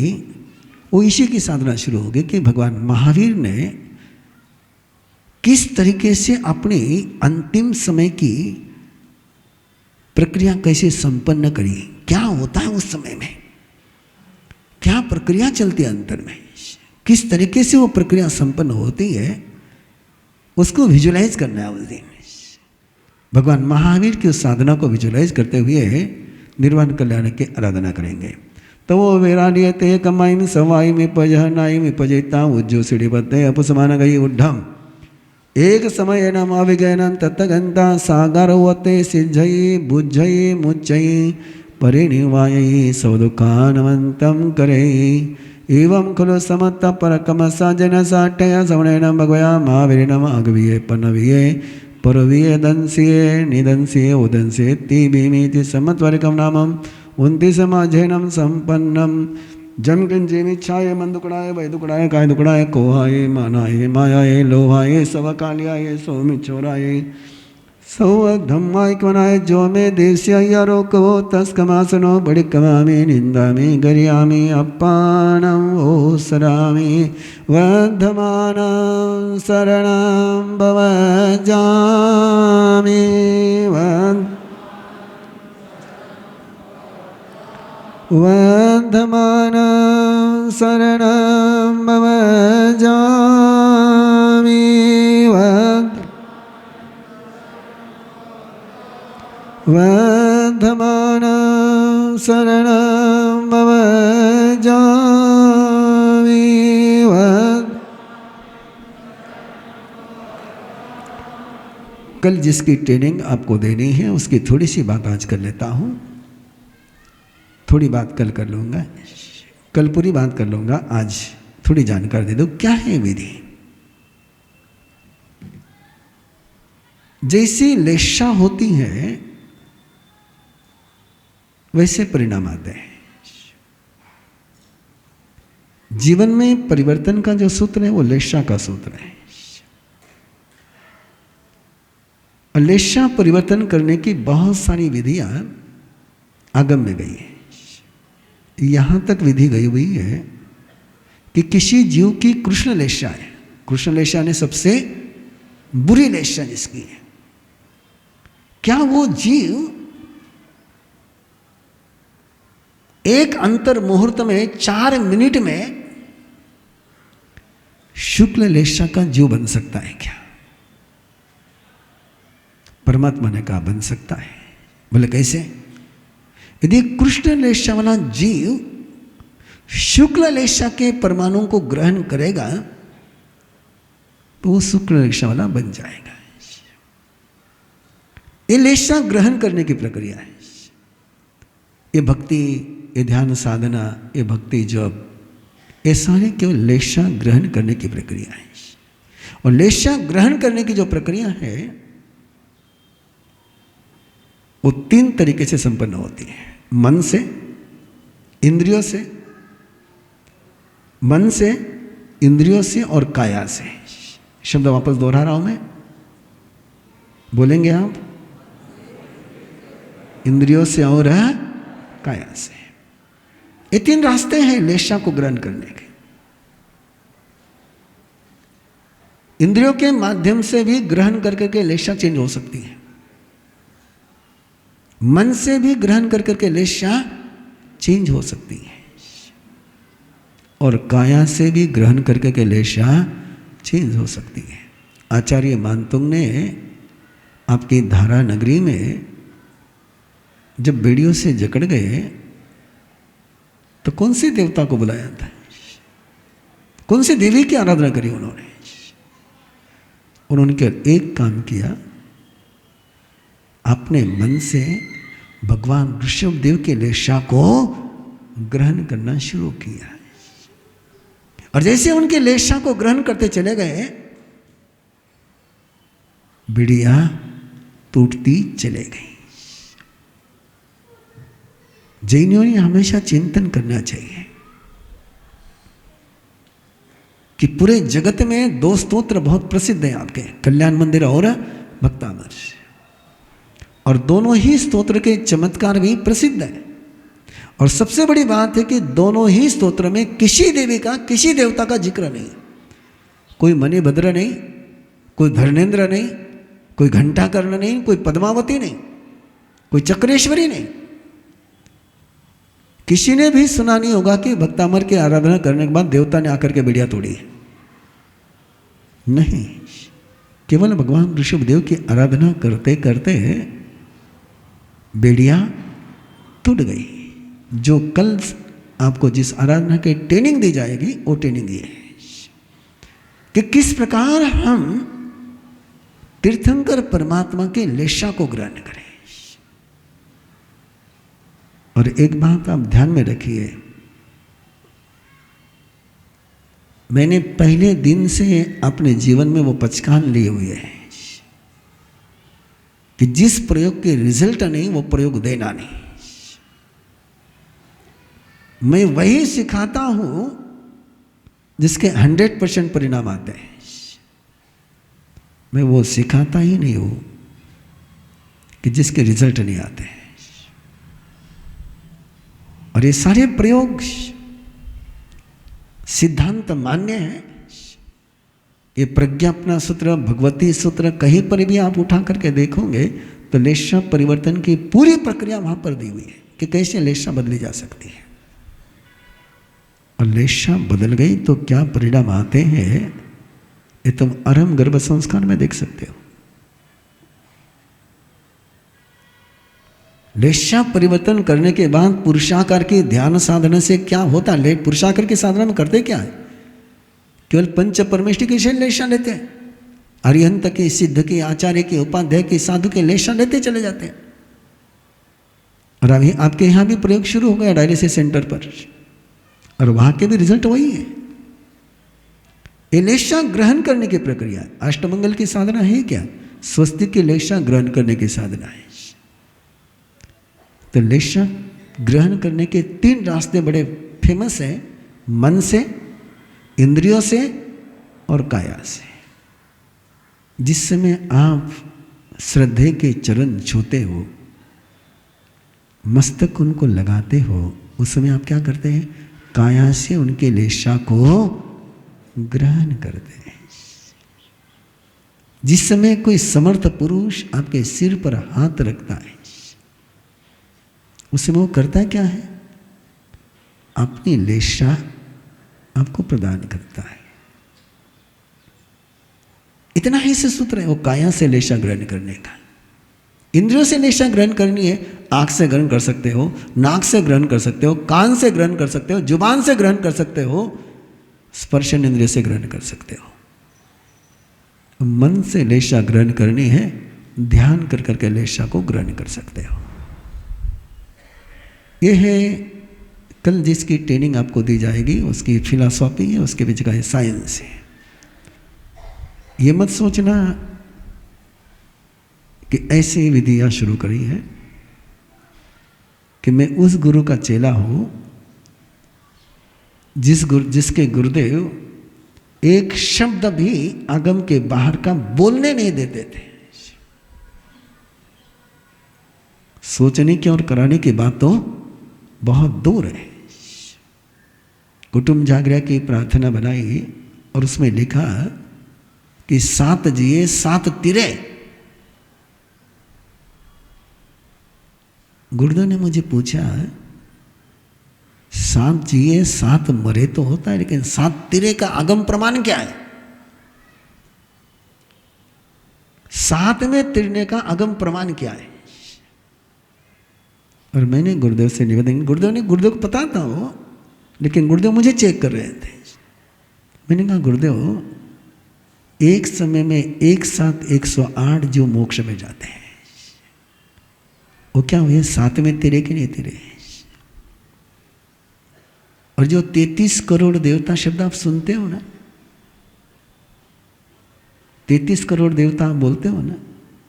वो इसी की साधना शुरू होगी कि भगवान महावीर ने किस तरीके से अपनी अंतिम समय की प्रक्रिया कैसे संपन्न करी, क्या होता है उस समय में, क्या प्रक्रिया चलती है अंतर में, किस तरीके से वो प्रक्रिया संपन्न होती है, उसको विजुलाइज करना है उस दिन। भगवान महावीर की उस साधना को विजुलाइज करते हुए निर्वाण कल्याण की आराधना करेंगे। तो वो वेरानियते कमाई सवाई में पजहनाई में पजेता उज्जो सीढ़ी बदे अपसमान गई उड्ढम। एक समय नम अविगयनम तत्गंता सागरवते सिद्धई बुद्धई मुच्चई परिनिवायई सवदुकानवंतम करे। एवं खलु समत्त परकमसा जन साठय सवणेन भगवया महावीरनम अगवीये पन्नवीये परवीये दंसिये निदंसिये उदंसिये तीबीमीति समत्वरिकम नामम 29 माझेनम संपन्नम। जम किंचिमिच्छाये मन दुकड़ाए वै दुकड़ाए काय दुकड़ाए कोहाये मानाये मायाये लोहाये सवकालियाये सोमिच्छोराये सौधम्माय कवनाय जो में देश्य रोको तस्कमासनो बड़ी कमामी निंदामी गरियामी अपानम ओसरामी वर्धमानं शरणं भवजामि। वर्धमानं शरणं भवजामि। वर्धमानं शरणं भवजामि। कल जिसकी ट्रेनिंग आपको देनी है उसकी थोड़ी सी बात आज कर लेता हूँ। थोड़ी बात कल कर लूँगा, कल पूरी बात कर लूँगा, आज थोड़ी जानकारी दे दो क्या है विधि। जैसी लेशा होती है वैसे परिणाम आते हैं। जीवन में परिवर्तन का जो सूत्र है वो लेशा का सूत्र है। और लेशा परिवर्तन करने की बहुत सारी विधियां आगम में गई है। यहां तक विधि गई हुई है कि किसी जीव की कृष्ण लेशा है, कृष्ण लेशा ने सबसे बुरी लेशा जिसकी है, क्या वो जीव एक अंतर मुहूर्त में 4 मिनट में शुक्ल लेशा का जीव बन सकता है क्या? परमात्मा ने कहा बन सकता है। बोले कैसे? यदि कृष्ण लेशा वाला जीव शुक्ल लेशा के परमाणु को ग्रहण करेगा तो वो शुक्ल लेशा वाला बन जाएगा। ये लेशा ग्रहण करने की प्रक्रिया है। ये भक्ति, ये ध्यान साधना, ये भक्ति जप, ये सारे केवल लेशा ग्रहण करने की प्रक्रिया है। और लेशा ग्रहण करने की जो प्रक्रिया है वो 3 तरीके से संपन्न होती है। मन से, इंद्रियों से, मन से, इंद्रियों से और काया से। शब्द वापस दोहरा रहा हूं मैं, बोलेंगे आप? इंद्रियों से और काया से। ये 3 रास्ते हैं लेशा को ग्रहण करने के। इंद्रियों के माध्यम से भी ग्रहण करके लेशा चेंज हो सकती है, मन से भी ग्रहण करके लेशा चेंज हो सकती है, और काया से भी ग्रहण करके लेशा चेंज हो सकती है। आचार्य मानतुंग ने आपकी धारा नगरी में जब बेड़ियों से जकड़ गए तो कौन से देवता को बुलाया था? कौन सी देवी की आराधना करी उन्होंने? उन्होंने केवल एक काम किया, अपने मन से भगवान ऋषभदेव के लेशा को ग्रहण करना शुरू किया। और जैसे उनके लेशा को ग्रहण करते चले गए, बिड़िया टूटती चले गई। जैनियों ने हमेशा चिंतन करना चाहिए कि पूरे जगत में 2 स्तोत्र बहुत प्रसिद्ध हैं आपके, कल्याण मंदिर और भक्तामर, और दोनों ही स्तोत्र के चमत्कार भी प्रसिद्ध हैं। और सबसे बड़ी बात है कि दोनों ही स्तोत्र में किसी देवी का, किसी देवता का जिक्र नहीं। कोई मणिभद्र नहीं, कोई धर्मेंद्र नहीं, कोई घंटाकर्ण नहीं, कोई पद्मावती नहीं, कोई चक्रेश्वरी नहीं। किसी ने भी सुना नहीं होगा कि भक्तामर की आराधना करने के बाद देवता ने आकर के बेड़िया तोड़ी। नहीं, केवल भगवान ऋषभदेव की आराधना करते करते बेड़िया टूट गई। जो कल आपको जिस आराधना की ट्रेनिंग दी जाएगी वो ट्रेनिंग ये है कि किस प्रकार हम तीर्थंकर परमात्मा के लेशा को ग्रहण करें। और एक बात आप ध्यान में रखिए, मैंने पहले दिन से अपने जीवन में वो पचकान लिए हुए हैं कि जिस प्रयोग के रिजल्ट नहीं वो प्रयोग देना नहीं। मैं वही सिखाता हूं जिसके 100% परिणाम आते हैं। मैं वो सिखाता ही नहीं हूं कि जिसके रिजल्ट नहीं आते हैं। और ये सारे प्रयोग सिद्धांत मान्य है। ये प्रज्ञापना सूत्र, भगवती सूत्र, कहीं पर भी आप उठा करके देखोगे तो लेशा परिवर्तन की पूरी प्रक्रिया वहां पर दी हुई है कि कैसे लेशा बदली जा सकती है। और लेशा बदल गई तो क्या परिणाम आते हैं ये तुम आरंभ गर्भ संस्कार में देख सकते हो। लेशा परिवर्तन करने के बाद पुरुषाकार की ध्यान साधना से क्या होता है? पुरुषाकार की साधना में करते क्या है? केवल पंच परमेष्टि की लेशा लेते हैं, अरिहंत की, सिद्ध की, आचार्य की, उपाध्याय की, साधु के लेशा लेते चले जाते हैं। और अभी आपके यहाँ भी प्रयोग शुरू हो गया डायलिसिस सेंटर पर, और वहाँ के भी रिजल्ट वही है। ये लेशा ग्रहण करने की प्रक्रिया, अष्टमंगल की साधना है क्या? स्वस्तिक की लेशा ग्रहण करने की साधना है। तो लेशा ग्रहण करने के 3 रास्ते बड़े फेमस हैं, मन से, इंद्रियों से और काया से। जिस समय आप श्रद्धे के चरण छूते हो, मस्तक उनको लगाते हो, उस समय आप क्या करते हैं? काया से उनके लेशा को ग्रहण करते हैं। जिस समय कोई समर्थ पुरुष आपके सिर पर हाथ रखता है, उस समय वो करता क्या है? अपनी लेशा आपको प्रदान करता है। इतना ही से सूत्र है वो काया से लेशा ग्रहण करने का। इंद्रियों से लेशा ग्रहण करनी है, आंख से ग्रहण कर सकते हो, नाक से ग्रहण कर सकते हो, कान से ग्रहण कर सकते हो, जुबान से ग्रहण कर सकते हो, स्पर्शन इंद्रिय से ग्रहण कर सकते हो। मन से लेशा ग्रहण करनी है, ध्यान कर करके लेशा को ग्रहण कर सकते हो। यह है कल जिसकी ट्रेनिंग आपको दी जाएगी, उसकी फिलॉसफी है, उसके बीच का साइंस है। ये मत सोचना कि ऐसी विधियां शुरू करी है कि मैं उस गुरु का चेला हूं जिसके गुरुदेव एक शब्द भी आगम के बाहर का बोलने नहीं देते थे। सोचने की और कराने की बात तो बहुत दूर है। कुटुंब जागरण की प्रार्थना बनाई और उसमें लिखा कि 7 जिए 7 तिरे। गुरुदेव ने मुझे पूछा 7 जिए 7 मरे तो होता है, लेकिन 7 तिरे का आगम प्रमाण क्या है? 7 में तिरने का आगम प्रमाण क्या है? और मैंने गुरुदेव से निवेदन, गुरुदेव को पता था वो, लेकिन गुरुदेव मुझे चेक कर रहे थे। मैंने कहा गुरुदेव, एक समय में एक साथ 108 जो मोक्ष में जाते हैं, वो क्या हुए? 7 में तिरे कि नहीं तिरे? और जो 33 करोड़ देवता शब्द आप सुनते हो ना, 33 करोड़ देवता आप बोलते हो ना,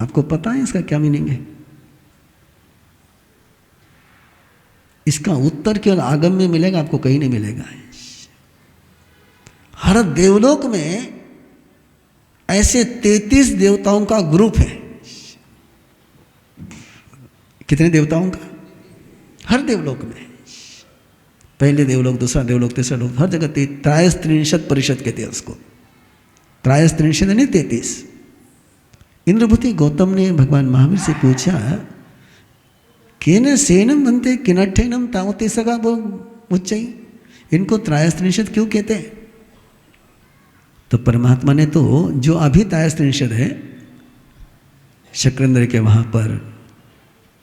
आपको पता है इसका क्या मीनिंग है? इसका उत्तर केवल आगम में मिलेगा, आपको कहीं नहीं मिलेगा। हर देवलोक में ऐसे 33 देवताओं का ग्रुप है। कितने देवताओं का? हर देवलोक में, पहले देवलोक, दूसरा देवलोक, तीसरा लोक, हर जगह 33 परिषद कहते हैं उसको। 33 नहीं 33। इंद्रभूति गौतम ने भगवान महावीर से पूछा, केन सेनम बनते किनठेनम तावते सगा उच्चई, इनको 33 क्यों कहते हैं? तो परमात्मा ने तो जो अभी 33 है, शक्रेंद्र के वहाँ पर,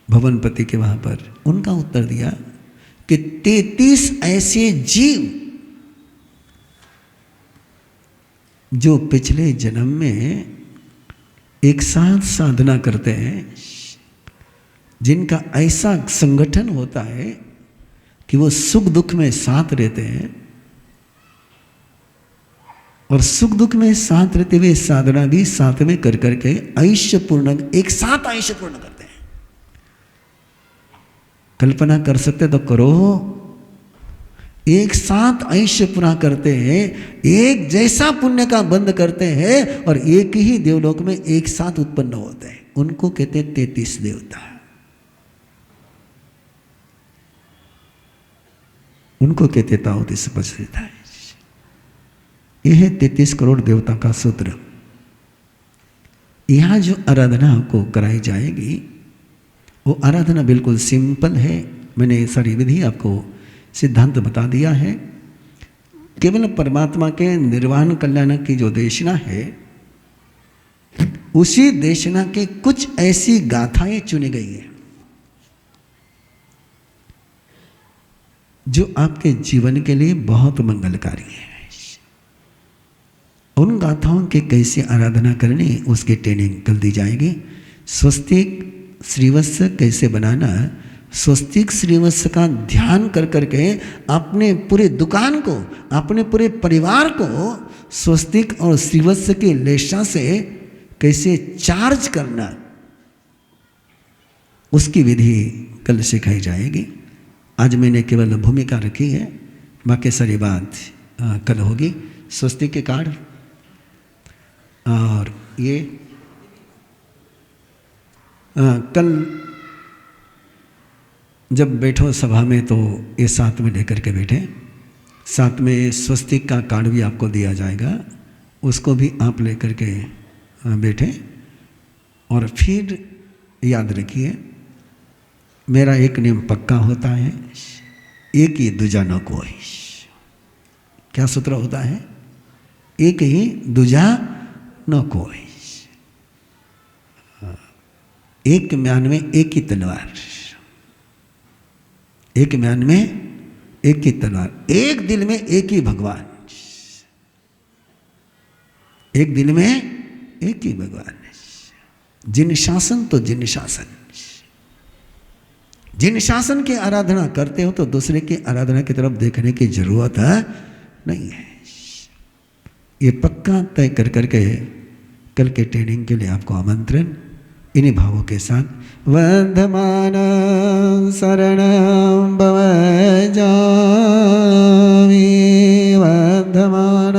भवनपति के वहाँ पर, उनका उत्तर दिया कि 33 ऐसे जीव जो पिछले जन्म में एक साथ साधना करते हैं, जिनका ऐसा संगठन होता है कि वो सुख दुख में साथ रहते हैं, और सुख दुख में साथ रहते हुए साधना भी साथ में कर करके आयुष्य पूर्ण, एक साथ आयुष्य पूर्ण करते हैं। कल्पना कर सकते तो करो, एक साथ आयुष्य पूरा करते हैं, एक जैसा पुण्य का बंद करते हैं, और एक ही देवलोक में एक साथ उत्पन्न होते हैं। उनको कहते 33 देवता, उनको कहते ताओ स्पर्शिता है। यह है 33 करोड़ देवता का सूत्र। यहां जो आराधना को कराई जाएगी, वो आराधना बिल्कुल सिंपल है। मैंने सारी विधि आपको सिद्धांत बता दिया है। केवल परमात्मा के निर्वाण कल्याण की जो देशना है, उसी देशना के कुछ ऐसी गाथाएं चुनी गई है जो आपके जीवन के लिए बहुत मंगलकारी है। उन गाथाओं के कैसे आराधना करनी, उसकी ट्रेनिंग कल दी जाएगी। स्वस्तिक श्रीवत्स कैसे बनाना, स्वस्तिक श्रीवत्स का ध्यान कर करके अपने पूरे दुकान को, अपने पूरे परिवार को स्वस्तिक और श्रीवत्स के लेशा से कैसे चार्ज करना, उसकी विधि कल सिखाई जाएगी। आज मैंने केवल भूमिका रखी है, बाकी सारी बात कल होगी। स्वस्तिक के कार्ड और ये कल जब बैठो सभा में तो ये साथ में लेकर के बैठे, साथ में स्वस्तिक का कार्ड भी आपको दिया जाएगा, उसको भी आप लेकर के बैठे। और फिर याद रखिए, मेरा एक नियम पक्का होता है, एक ही दूजा न कोई। क्या सूत्र होता है? एक ही दूजा न कोई। एक म्यान में एक ही तलवार, एक म्यान में एक ही तलवार, एक दिल में एक ही भगवान, एक दिल में एक ही भगवान। जिन शासन तो जिन शासन, जिन शासन की आराधना करते हो तो दूसरे की आराधना की तरफ देखने की जरूरत नहीं है। ये पक्का तय कर करके कल के ट्रेनिंग के लिए आपको आमंत्रण इन्हीं भावों के साथ। वर्धमान शरण भव जामि, वर्धमान